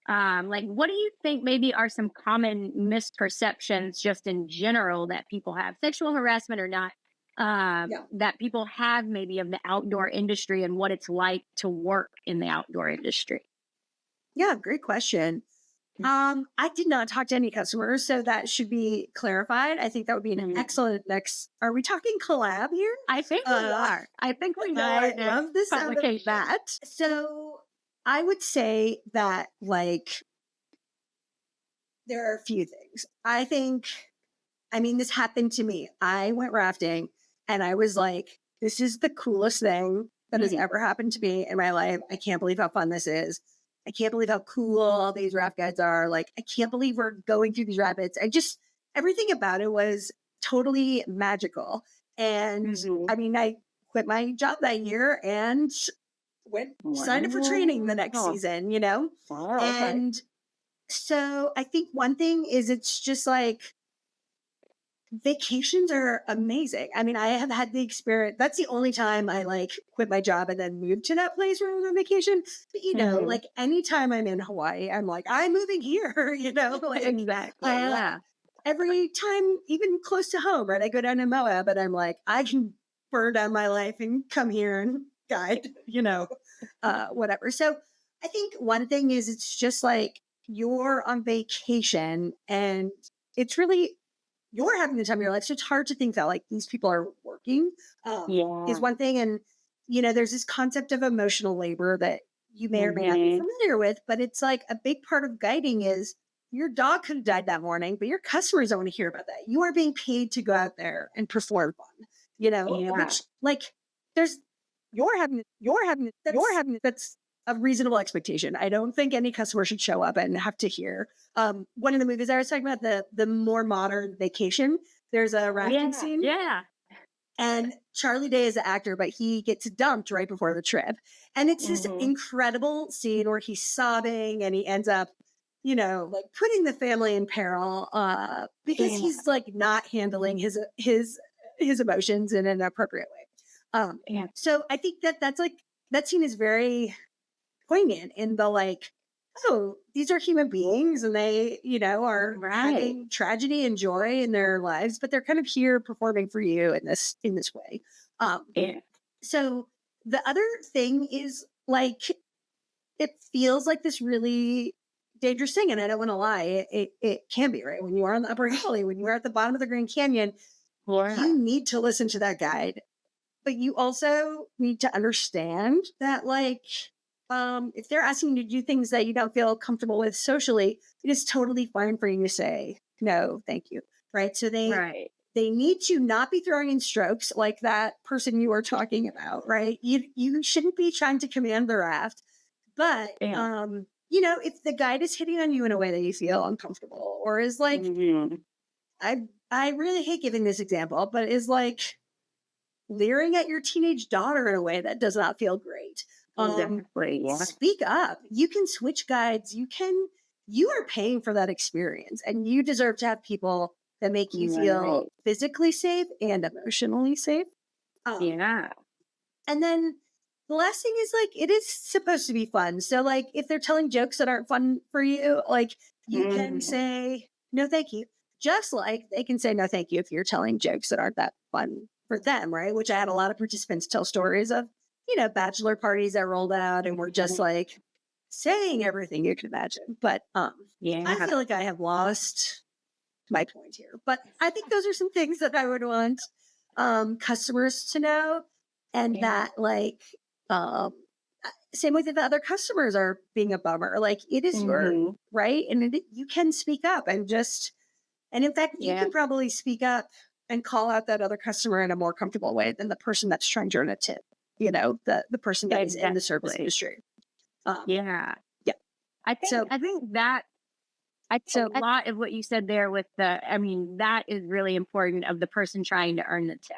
Like what do you think maybe are some common misperceptions just in general that people have, sexual harassment or not, Yeah. that people have maybe of the outdoor industry and what it's like to work in the outdoor industry? Yeah. Great question. I did not talk to any customers, so that should be clarified. I think that would be an excellent next. Are we talking collab here? I think we are. I think we know I our love the sound of publication. that. So I would say that like there are a few things. I mean, this happened to me. I went rafting and I was like, this is the coolest thing that has ever happened to me in my life. I can't believe how fun this is. I can't believe how cool all these raft guides are. Like, I can't believe we're going through these rapids. Everything about it was totally magical. And I mean, I quit my job that year and signed up for training the next season, Wow, okay. And so I think one thing is it's just like, vacations are amazing. I mean, I have had the experience. That's the only time I like quit my job and then moved to that place where I was on vacation. But like anytime I'm in Hawaii, I'm like, I'm moving here, like Exactly. Yeah. every time, even close to home, right? I go down to Moab and I'm like, I can burn down my life and come here and guide, whatever. So I think one thing is it's just like you're on vacation and it's really you're having the time of your life. So it's hard to think that like these people are working is one thing. And, there's this concept of emotional labor that you may or may not be familiar with, but it's like a big part of guiding is your dog could have died that morning, but your customers don't want to hear about that. You are being paid to go out there and perform fun, which like there's, that's a reasonable expectation. I don't think any customer should show up and have to hear. One of the movies I was talking about, the more modern Vacation, there's a rafting scene. Yeah. And Charlie Day is the actor, but he gets dumped right before the trip. And it's this incredible scene where he's sobbing and he ends up, like putting the family in peril because he's like not handling his emotions in an appropriate way. So I think that's like that scene is very poignant in the like, oh, these are human beings and they, are having tragedy and joy in their lives, but they're kind of here performing for you in this way. So the other thing is like it feels like this really dangerous thing, and I don't want to lie, it can be, right? When you are on the upper valley, when you are at the bottom of the Grand Canyon, Yeah. you need to listen to that guide. But you also need to understand that, like, if they're asking you to do things that you don't feel comfortable with socially, it is totally fine for you to say no, thank you. Right. So Right. they need to not be throwing in strokes like that person you were talking about, right? You shouldn't be trying to command the raft. But Yeah. if the guide is hitting on you in a way that you feel uncomfortable, or is like, Mhm. I really hate giving this example, but is like leering at your teenage daughter in a way that does not feel great. Exactly. Yeah. Speak up. You can switch guides. You are paying for that experience, and you deserve to have people that make you feel Right. physically safe and emotionally safe. Um, Yeah. and then the last thing is, like, it is supposed to be fun. So, like, if they're telling jokes that aren't fun for you, like, you can Mhm. say no thank you. Just like they can say no thank you if you're telling jokes that aren't that fun for them, right? Which I had a lot of participants tell stories of, bachelor parties that rolled out and were just like saying everything you can imagine. But I Yeah. feel like I have lost my point here. But I think those are some things that I would want customers to know, and Yeah. that, like, um same with if other customers are being a bummer. Like, it is your Mhm. right, and you can speak up and in fact, you Yeah. can probably speak up and call out that other customer in a more comfortable way than the person that's trying to earn a tip. The person that is in the service Exactly. industry. Um, Yeah. yeah. I think So I think that a lot of what you said there with that is really important of the person trying to earn the tip.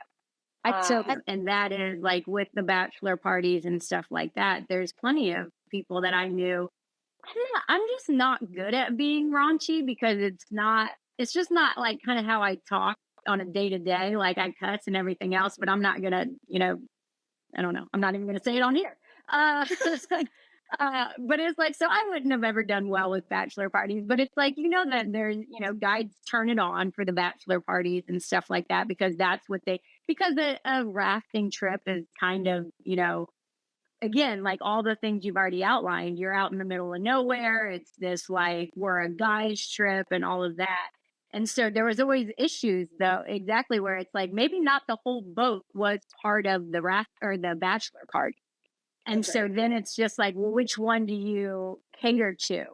And that is like with the bachelor parties and stuff like that. There's plenty of people that I knew. I'm just not good at being raunchy because it's just not like kind of how I talk on a day to day. Like I cuss and everything else, but I'm not gonna, I don't know. I'm not even gonna say it on here. It's like, but it's like, so I wouldn't have ever done well with bachelor parties, but it's like, that there's, guides turn it on for the bachelor parties and stuff like that because that's what because a rafting trip is kind of, again, like all the things you've already outlined, you're out in the middle of nowhere. It's this like we're a guy's trip and all of that. And so there was always issues though, exactly where it's like maybe not the whole boat was part of the raft or the bachelor party. And that's so right. then it's just like, well, which one do you cater to?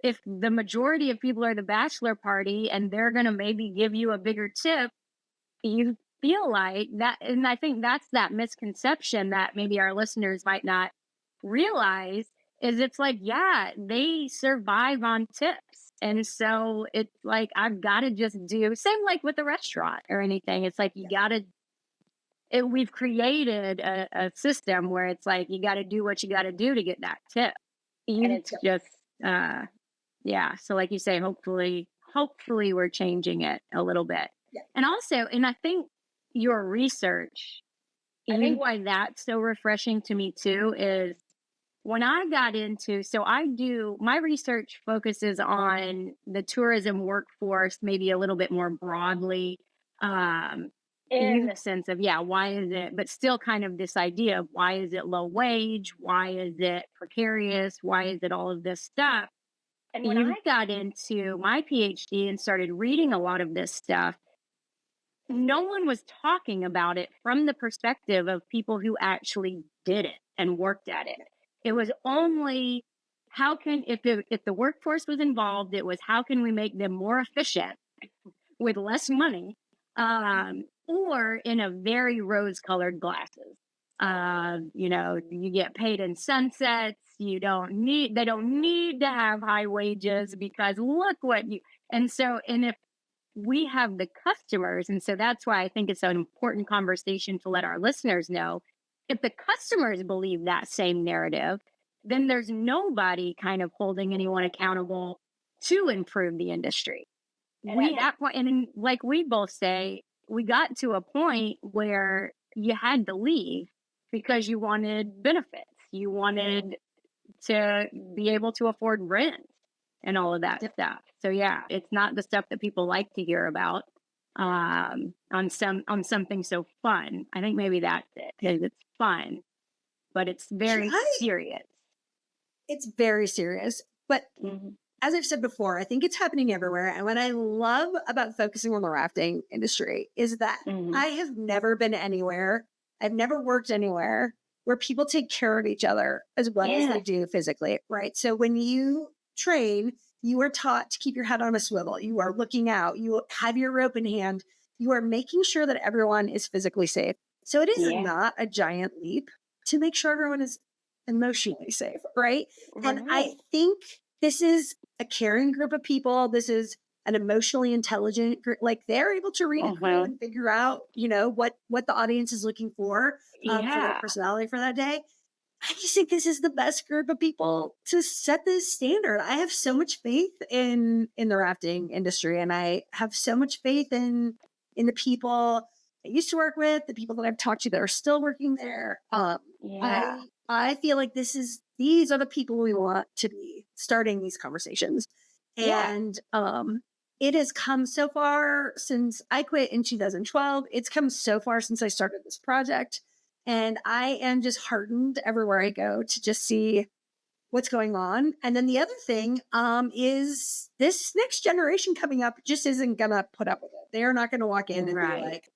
If the majority of people are the bachelor party and they're going to maybe give you a bigger tip, you feel like that. And I think that's that misconception that maybe our listeners might not realize is it's like, yeah, they survive on tips. And so it's like, I've got to just do same like with a restaurant or anything. It's like, you got to, we've created a system where it's like, you got to do what you got to do to get that tip. And it's just, uh, yeah. So like you say, hopefully we're changing it a little bit. Yeah. And I think your research, I think why that's so refreshing to me too is when I got into, so I do my research focuses on the tourism workforce, maybe a little bit more broadly, um, in the sense of, yeah, why is it, but still kind of this idea of why is it low wage? Why is it precarious? Why is it all of this stuff? And when I got into my PhD and started reading a lot of this stuff, no one was talking about it from the perspective of people who actually did it and worked at it. It was only how can if the workforce was involved, it was how can we make them more efficient with less money, or in a very rose-colored glasses. You get paid in sunsets. They don't need to have high wages because look what you. And if we have the customers. And so that's why I think it's an important conversation to let our listeners know. If the customers believe that same narrative, then there's nobody kind of holding anyone accountable to improve the industry. At that point, and then, like we both say, we got to a point where you had to leave because you wanted benefits. You wanted to be able to afford rent and all of that stuff. So yeah, it's not the stuff that people like to hear about on something so fun. I think maybe that's it because it's fun, but it's And very serious. it's very serious. But Mhm. as I've said before, I think it's happening everywhere. And what I love about focusing on the rafting industry is that I have never been anywhere, I've never worked anywhere where people take care of each other as well as they do physically, right? So when you train, you are taught to keep your head on a swivel. You are looking out. You have your rope in hand. You are making sure that everyone is physically safe. So it is not a giant leap to make sure everyone is emotionally safe, right? And I think this is a caring group of people. This is an emotionally intelligent group. Like they're able to read a crew and figure out, what the audience is looking for their personality for that day. I just think this is the best group of people to set this standard. I have so much faith in the rafting industry, and I have so much faith in the people I used to work with, the people that I've talked to that are still working there. I feel like these are the people we want to be starting these conversations. And it has come so far since I quit in 2012. It's come so far since I started this project. And I am just heartened everywhere I go to just see what's going on. And then the other thing is this next generation coming up just isn't going to put up with it. They are not going to walk in and be like,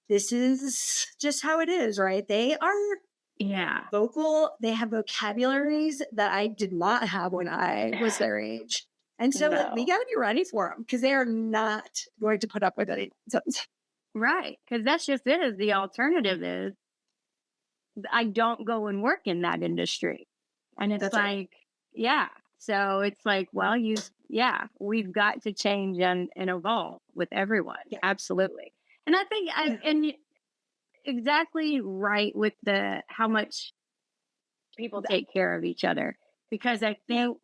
this is just how it is, right? They are vocal. They have vocabularies that I did not have when I was their age. And so we got to be ready for them because they are not going to put up with it. Right. Because that's just it. Is the alternative is I don't go and work in that industry. And it's so it's like, well, we've got to change and evolve with everyone. Yeah. Absolutely. And I think exactly right with how much people take care of each other, because I think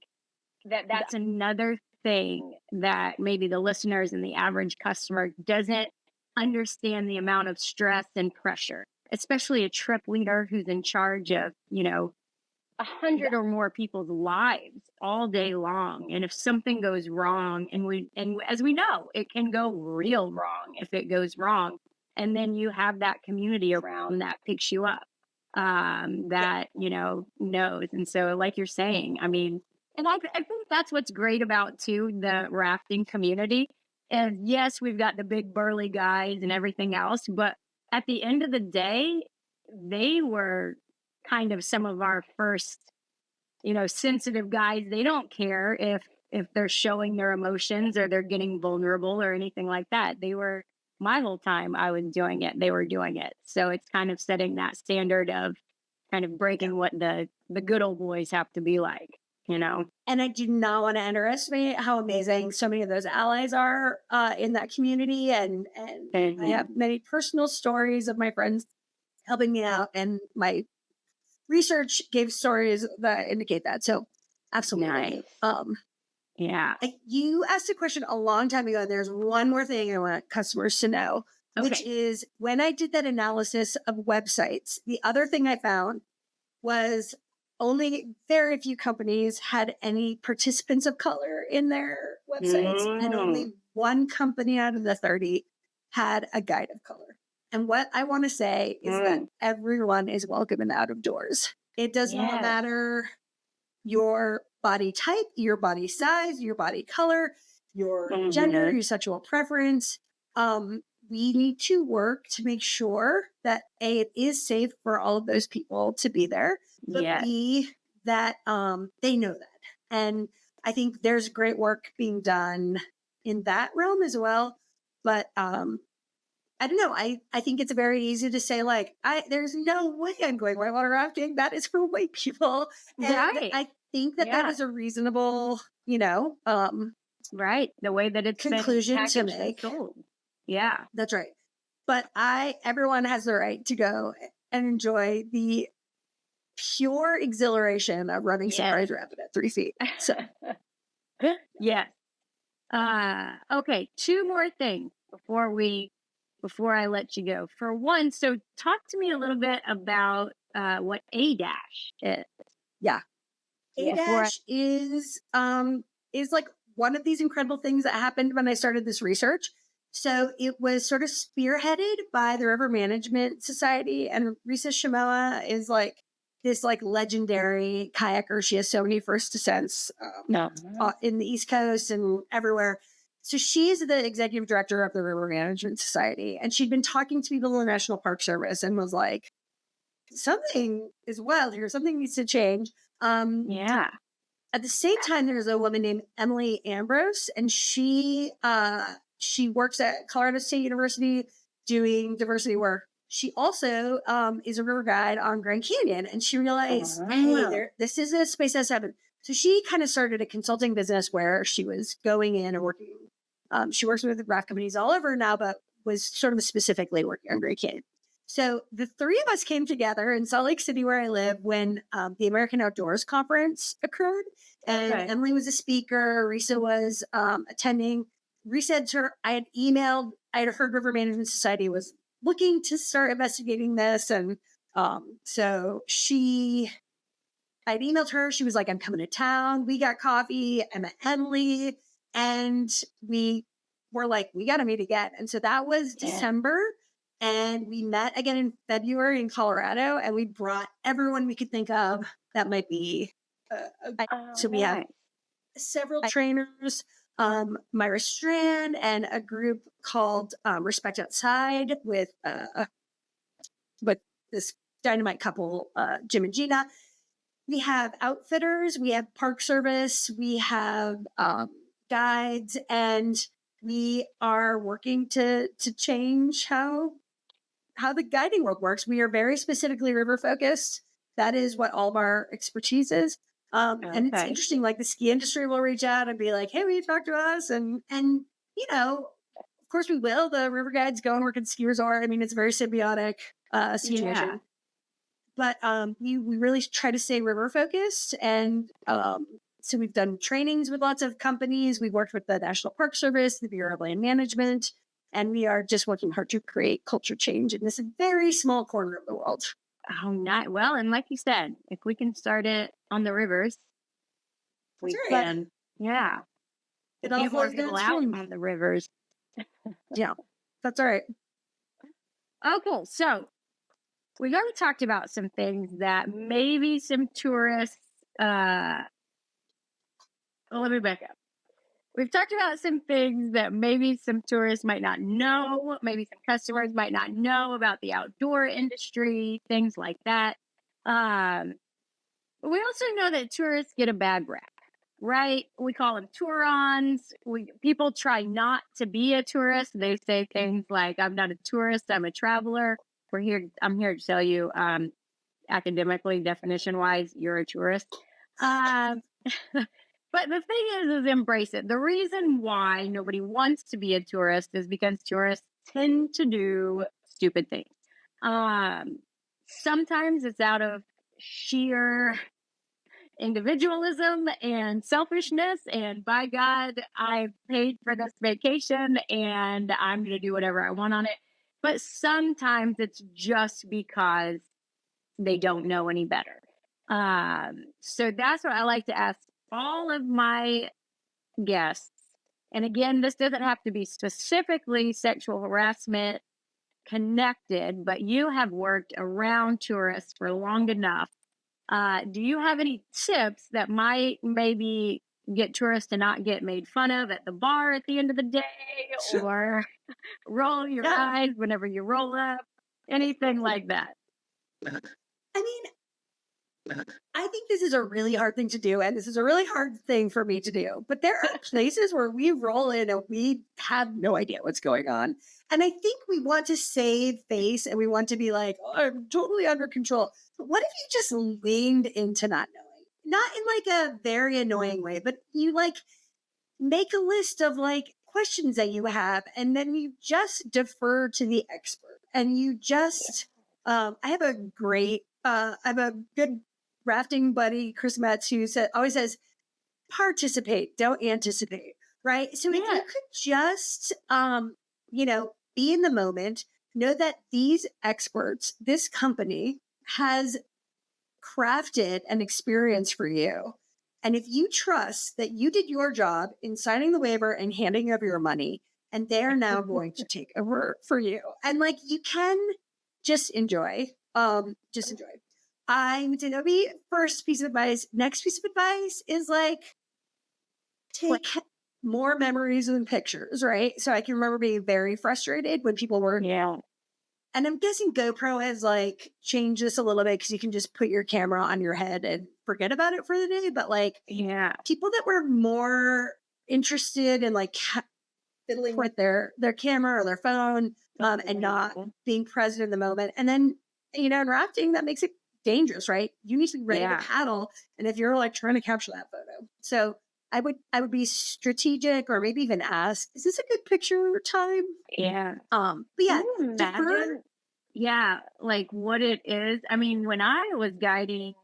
that's another thing that maybe the listeners and the average customer doesn't understand, the amount of stress and pressure, especially a trip leader who's in charge of, 100 or more people's lives all day long. And if something goes wrong, and as we know, it can go real wrong if it goes wrong. And then you have that community around that picks you up, knows. And so like you're saying, I mean, and I think that's what's great about too, the rafting community. And yes, we've got the big burly guys and everything else, but at the end of the day, they were kind of some of our first, sensitive guys. They don't care if they're showing their emotions or they're getting vulnerable or anything like that. They were, my whole time I was doing it, they were doing it. So it's kind of setting that standard of kind of breaking what the good old boys have to be like. And I do not want to underestimate how amazing so many of those allies are in that community. And I have many personal stories of my friends helping me out, and my research gave stories that indicate that. So absolutely. Nice. You asked a question a long time ago, and there's one more thing I want customers to know, which is when I did that analysis of websites, the other thing I found was only very few companies had any participants of color in their websites, and only one company out of the 30 had a guide of color. And what I want to say is that everyone is welcome and out of doors. It does not matter your body type, your body size, your body color, your gender, your sexual preference. We need to work to make sure that A, it is safe for all of those people to be there, but B, that they know that. And I think there's great work being done in that realm as well. But I don't know. I think it's very easy to say, like, there's no way I'm going whitewater rafting. That is for white people. And I think that is a reasonable, right. The way that it's conclusion to make. Yeah, that's right. But everyone has the right to go and enjoy the pure exhilaration of running surprise rapid at 3 feet. So, okay. 2 more things before I let you go. For one, so talk to me a little bit about what A-dash is. Yeah. A-dash is like one of these incredible things that happened when I started this research. So it was sort of spearheaded by the River Management Society, and Risa Shimoa is like this like legendary kayaker. She has so many first descents No. in the East Coast and everywhere. So she's the executive director of the River Management Society. And she'd been talking to people in the National Park Service and was like, something is wild here. Something needs to change. Yeah. At the same time, there's a woman named Emily Ambrose, and she works at Colorado State University doing diversity work. She also is a river guide on Grand Canyon, and she realized, hey, this is a space that's happened. So she kind of started a consulting business where she was going in and working. She works with raft companies all over now, but was sort of specifically working on Grand Canyon. So the three of us came together in Salt Lake City, where I live, when the American Outdoors Conference occurred. And Emily was a speaker. Risa was attending. Risa I had heard River Management Society was looking to start investigating this. And so I'd emailed her. She was like, I'm coming to town. We got coffee. I met Emily. And we were like, we got to meet again. And so that was December. And we met again in February in Colorado. And we brought everyone we could think of that might be. So we have several trainers, Myra Strand, and a group called Respect Outside with this dynamite couple, Jim and Gina. We have outfitters, we have Park Service, we have guides, and we are working to change how the guiding world works. We are very specifically river focused. That is what all of our expertise is. And it's interesting, like the ski industry will reach out and be like, hey, will you talk to us? And you know, of course we will. The river guides go and work at the ski resort. I mean, it's a very symbiotic situation. But we really try to stay river focused. And so we've done trainings with lots of companies. We've worked with the National Park Service, the Bureau of Land Management, and we are just working hard to create culture change in this very small corner of the world. Oh, not well. And like you said, if we can start it on the rivers, we can. Yeah. It all flows downstream on the rivers. Yeah, that's all right. Oh, cool. So we already talked about some things that maybe some tourists, let me back up. We've talked about some things that maybe some tourists might not know, maybe some customers might not know about the outdoor industry, things like that. But we also know that tourists get a bad rap, right? We call them tour-ons. People try not to be a tourist. They say things like, I'm not a tourist, I'm a traveler. I'm here to tell you, academically, definition-wise, you're a tourist. But the thing is embrace it. The reason why nobody wants to be a tourist is because tourists tend to do stupid things. Sometimes it's out of sheer individualism and selfishness. And by God, I paid for this vacation and I'm going to do whatever I want on it. But sometimes it's just because they don't know any better. So that's what I like to ask all of my guests. And again, this doesn't have to be specifically sexual harassment connected, but you have worked around tourists for long enough. Do you have any tips that might maybe get tourists to not get made fun of at the bar at the end of the day, or roll your eyes whenever you roll up, anything like that? I mean, I think this is a really hard thing to do, and this is a really hard thing for me to do. But there are places where we roll in and we have no idea what's going on. And I think we want to save face and we want to be like, oh, I'm totally under control. But what if you just leaned into not knowing? Not in like a very annoying way, but you like make a list of like questions that you have, and then you just defer to the expert. And you just, I have a good rafting buddy, Chris Metz, who always says, participate, don't anticipate, right? So if you could just, be in the moment, know that these experts, this company has crafted an experience for you. And if you trust that you did your job in signing the waiver and handing over your money, and they're now going to take over for you. And like, you can just enjoy. I would say that would be first piece of advice. Next piece of advice is like take more memories than pictures, right? So I can remember being very frustrated when people were, Yeah. and I'm guessing GoPro has like changed this a little bit because you can just put your camera on your head and forget about it for the day. But like Yeah. people that were more interested in like fiddling with their camera or their phone and not being present in the moment. And then, in rafting, that makes it dangerous, right? You need to be ready to paddle. And if you're like trying to capture that photo. So I would be strategic or maybe even ask, is this a good picture time? Yeah. But yeah, Can you defer. imagine? Yeah, like what it is. I mean, when I was guiding,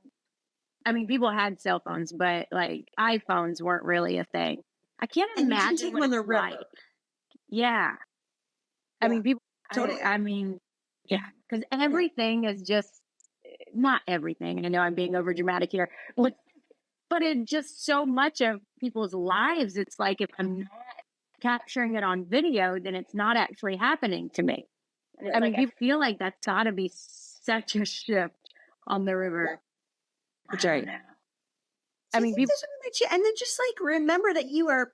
I mean, people had cell phones, but like iPhones weren't really a thing. I can't And you can imagine take what them on it's the like. river. Yeah. I Yeah, mean, people, totally. I mean, yeah, because everything is just not everything. And I know I'm being over dramatic here, but it just so much of people's lives. It's like if I'm not capturing it on video, then it's not actually happening to me. I mean, people feel like that's got to be such a shift on the river. That's I right. don't know. So I I mean, think people, this would make you, and then just like remember that you are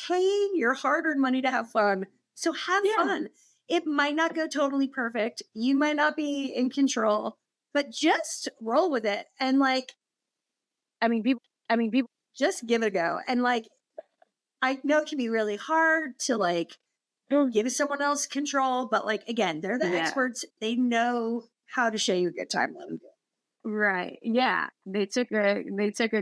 paying your hard-earned money to have fun. So have yeah. fun. It might not go totally perfect. You might not be in control, but just roll with it and like I mean, people, just give it a go. And like I know it can be really hard to like give someone else control, but like again, they're the yeah, experts. They know how to show you a good time. Let 'em do it. right. Yeah. They took a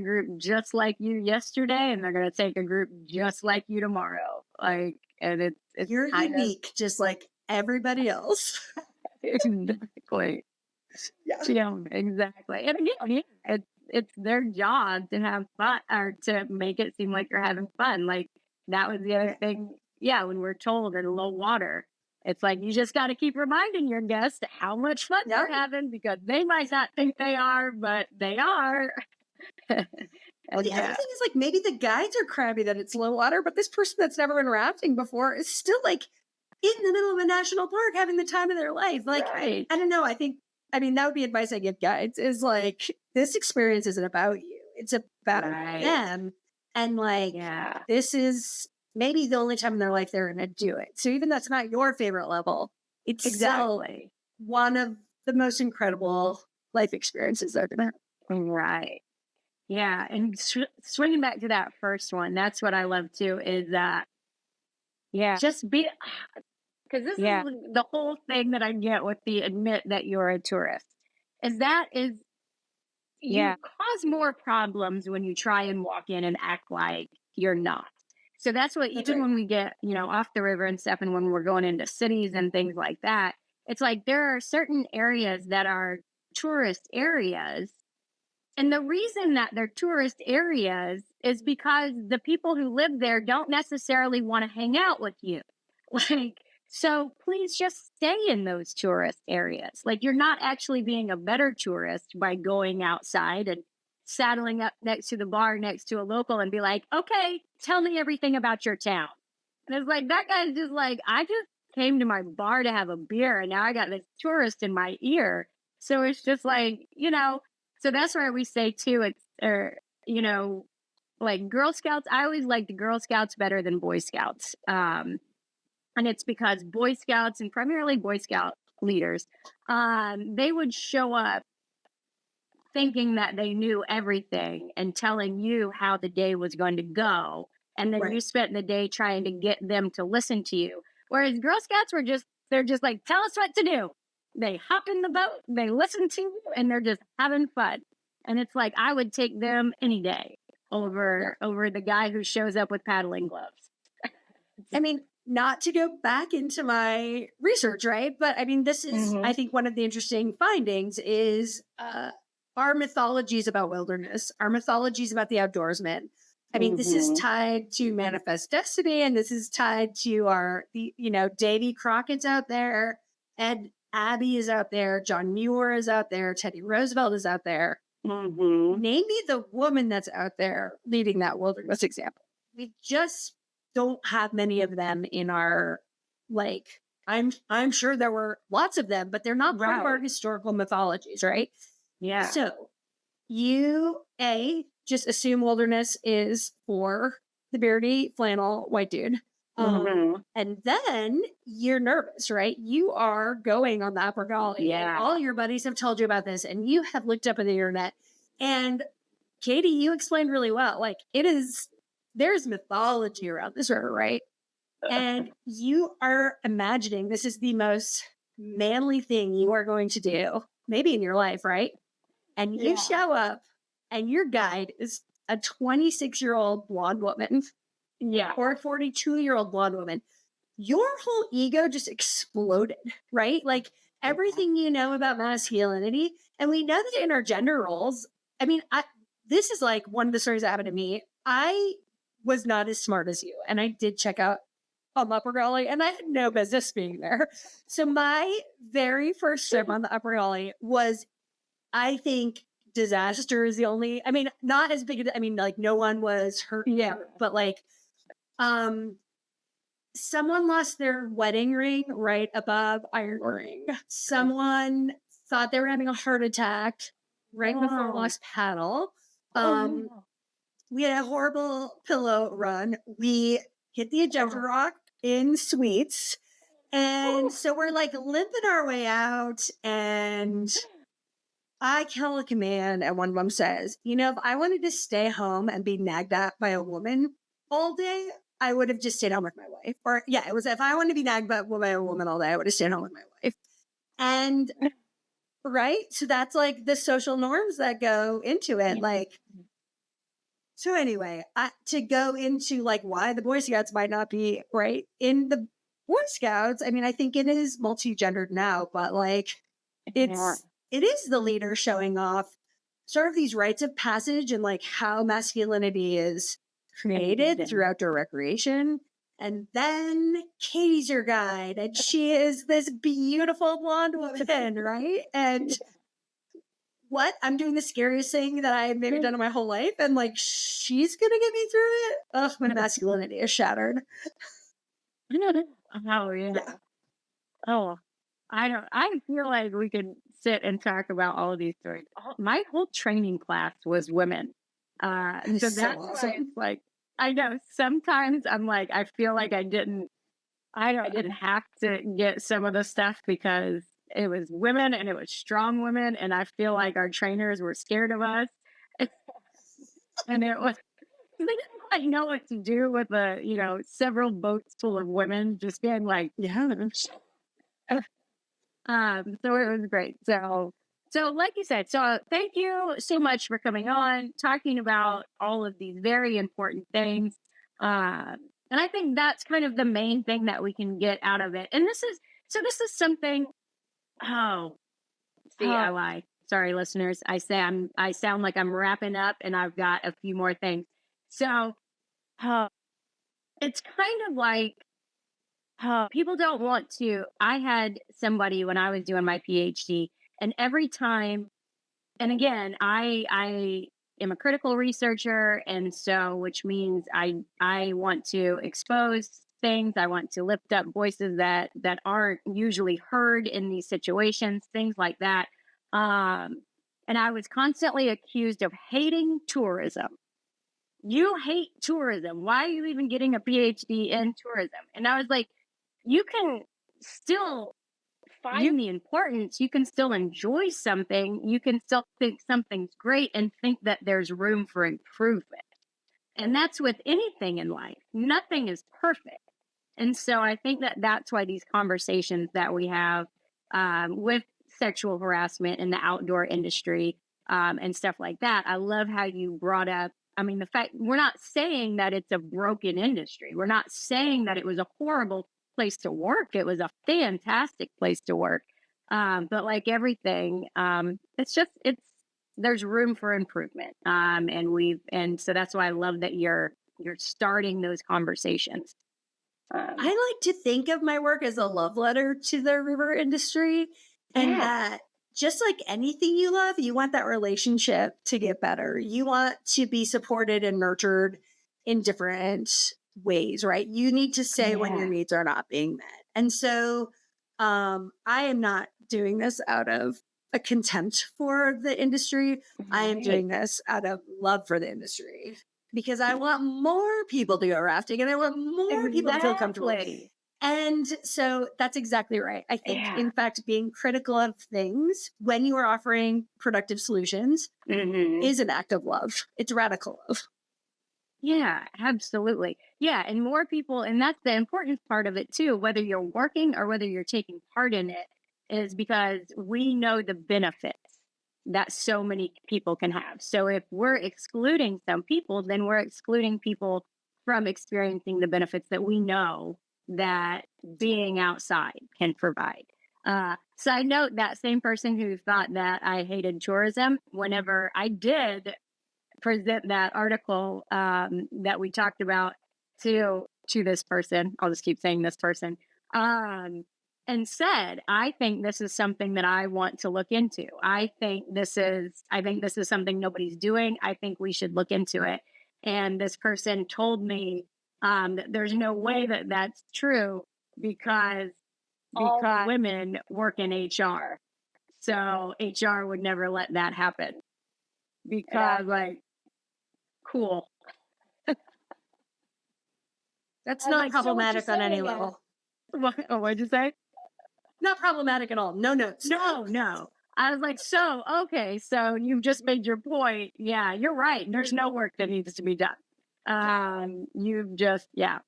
group just like you yesterday, and they're going to take a group just like you tomorrow. Like, and it's You're kind of unique, just like everybody else. exactly. Yeah. Yeah, exactly. And again, yeah, it's their job to have fun or to make it seem like you're having fun. Like that was the other thing. Yeah, when we're told in low water, it's like you just got to keep reminding your guests how much fun Yeah. they're having because they might not think they are, but they are. Well, And the other yeah, thing is like maybe the guides are crabby that it's low water, but this person that's never been rafting before is still like in the middle of a national park having the time of their life. Like, right, I don't know. I mean, that would be advice I give guides is like, this experience isn't about you. It's about right, them. And like, yeah, this is maybe the only time in their life they're going to do it. So even that's not your favorite level, it's still exactly, one of the most incredible life experiences they're going to have. right. Yeah, and swinging back to that first one, that's what I love too. Is that yeah, just be because this is the whole thing that I get with the admit that you're a tourist. Is that is you cause more problems when you try and walk in and act like you're not. So that's what That's even right. when we get, off the river and stuff and when we're going into cities and things like that, it's like there are certain areas that are tourist areas. And the reason that they're tourist areas is because the people who live there don't necessarily want to hang out with you. Like, so please just stay in those tourist areas. Like, you're not actually being a better tourist by going outside and saddling up next to the bar next to a local and be like, okay, tell me everything about your town. And it's like, that guy's just like, I just came to my bar to have a beer and now I got this tourist in my ear. So it's just like, so that's why we say too, it's you know, like Girl Scouts. I always liked the Girl Scouts better than Boy Scouts. And it's because Boy Scouts and primarily Boy Scout leaders, they would show up thinking that they knew everything and telling you how the day was going to go. And then you Right. spent the day trying to get them to listen to you. Whereas Girl Scouts they're just like, tell us what to do. They hop in the boat, they listen to you, and they're just having fun. And it's like, I would take them any day Yeah. over the guy who shows up with paddling gloves. I mean, not to go back into my research, right? But I mean, this is, I think, one of the interesting findings is our mythologies about wilderness, our mythologies about the outdoorsman. I mean, this is tied to manifest destiny, and this is tied to Davy Crockett's out there, Ed Abbey is out there, John Muir is out there, Teddy Roosevelt is out there. Name me the woman that's out there leading that wilderness example. We just don't have many of them in our I'm sure there were lots of them, but they're not part of our Right. historical mythologies, right? Yeah. So you, just assume wilderness is for the beardy flannel white dude. And then you're nervous, right? You are going on the upper gully. And Yeah. all your buddies have told you about this, and you have looked up on the internet. And Katie, you explained really well. Like, there's mythology around this river, right? And you are imagining this is the most manly thing you are going to do, maybe in your life, right? And you Yeah. show up, and your guide is a 26-year-old blonde woman Yeah. or a 42-year-old blonde woman. Your whole ego just exploded, right? Like everything you know about masculinity. And we know that in our gender roles, I mean, this is like one of the stories that happened to me. I was not as smart as you, and I did check out on the upper gully, and I had no business being there. So my very first trip on the upper gully was, I think, disaster is the only, I mean, not as big, I mean, like no one was hurt, but like, someone lost their wedding ring right above iron ring. Someone thought they were having a heart attack right before lost paddle. We had a horrible pillow run. We hit the ejector rock in Sweets. And so we're like limping our way out, and I call a command, and one of them says, if I wanted to stay home and be nagged at by a woman all day, I would have just stayed home with my wife. Or, it was, if I wanted to be nagged by a woman all day, I would have stayed home with my wife. And, right? So that's like the social norms that go into it. Like, so anyway, to go into like why the Boy Scouts might not be right in the Boy Scouts, I mean, I think it is multi-gendered now, but like, it is the leader showing off sort of these rites of passage and like how masculinity is created through outdoor recreation. And then Katie's your guide, and she is this beautiful blonde woman, right? And I'm doing the scariest thing that I've maybe done in my whole life, and like she's gonna get me through it. Ugh, my masculinity is shattered. Oh yeah. Oh, I feel like we could sit and talk about all of these stories. My whole training class was women. So that's why it's like, I know sometimes I'm like, I feel like I didn't have to get some of the stuff because it was women and it was strong women. And I feel like our trainers were scared of us. And it was, they didn't quite know what to do with several boats full of women just being like, so it was great. So like you said, thank you so much for coming on, talking about all of these very important things. And I think that's kind of the main thing that we can get out of it. And this is something, I lie. Sorry, listeners. I sound like I'm wrapping up and I've got a few more things. So, it's kind of like, people don't want to. I had somebody when I was doing my PhD, and every time, and again, I am a critical researcher, and so which means I want to expose things. I want to lift up voices that aren't usually heard in these situations, things like that. And I was constantly accused of hating tourism. You hate tourism. Why are you even getting a PhD in tourism? And I was like, you can still find the importance. You can still enjoy something. You can still think something's great and think that there's room for improvement. And that's with anything in life. Nothing is perfect. And so I think that that's why these conversations that we have with sexual harassment in the outdoor industry and stuff like that, I love how you brought up. I mean, the fact we're not saying that it's a broken industry. We're not saying that it was a horrible place to work. It was a fantastic place to work. But like everything, there's room for improvement. And so that's why I love that you're starting those conversations. I like to think of my work as a love letter to the river industry, and that just like anything you love, you want that relationship to get better. You want to be supported and nurtured in different ways, right? You need to say when your needs are not being met. And so I am not doing this out of a contempt for the industry. I am Right. doing this out of love for the industry because I want more people to go rafting and I want more people to feel comfortable. Exactly. And so that's exactly right. I think, Yeah. in fact, being critical of things when you are offering productive solutions Mhm. is an act of love. It's radical love. Yeah, absolutely. Yeah, and more people, and that's the important part of it too, whether you're working or whether you're taking part in it, is because we know the benefits that so many people can have. So if we're excluding some people, then we're excluding people from experiencing the benefits that we know that being outside can provide. Side note, that same person who thought that I hated tourism, whenever I did present that article that we talked about to this person. I'll just keep saying this person. And said, I think this is something that I want to look into. I think this is something nobody's doing. I think we should look into it. And this person told me that there's no way that that's true because all women work in HR. So HR would never let that happen because like cool. That's I was not like, so what you problematic on any saying? level. What'd you say? Not problematic at all. No notes. No. I was like, so okay, so you've just made your point. Yeah, you're right. There's no work that needs to be done. You've just yeah.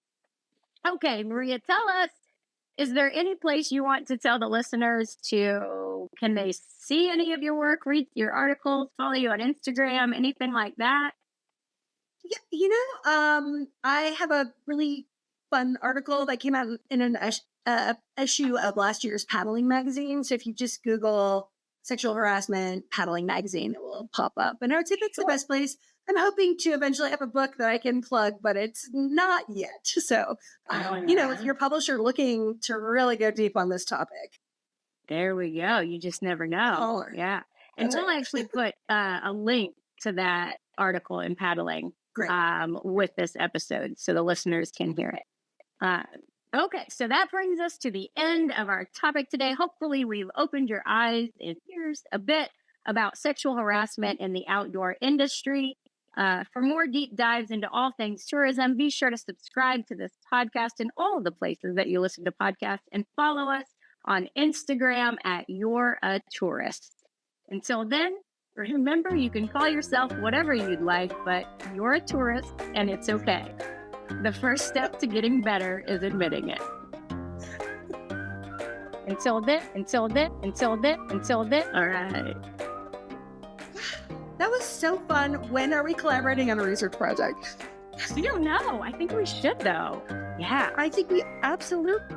Okay, Maria, tell us, is there any place you want to tell the listeners to can they see any of your work, read your articles, follow you on Instagram, anything like that? Yeah, I have a really fun article that came out in an issue of last year's paddling magazine. So if you just Google sexual harassment paddling magazine, it will pop up. And I would say that's the best place. I'm hoping to eventually have a book that I can plug, but it's not yet. So, if you're a publisher looking to really go deep on this topic, There we go. You just never know. holler. Yeah. And That's we'll right. actually put a link to that article in paddling Great. with this episode so the listeners can hear it. Okay, so that brings us to the end of our topic today. Hopefully, we've opened your eyes and ears a bit about sexual harassment in the outdoor industry. For more deep dives into all things tourism, be sure to subscribe to this podcast in all the places that you listen to podcasts and follow us on Instagram at You're a Tourist. Until then, remember you can call yourself whatever you'd like, but you're a tourist and it's okay. The first step to getting better is admitting it. Until then. All right. That was so fun. When are we collaborating on a research project? We don't know. I think we should, though. Yeah. I think we absolutely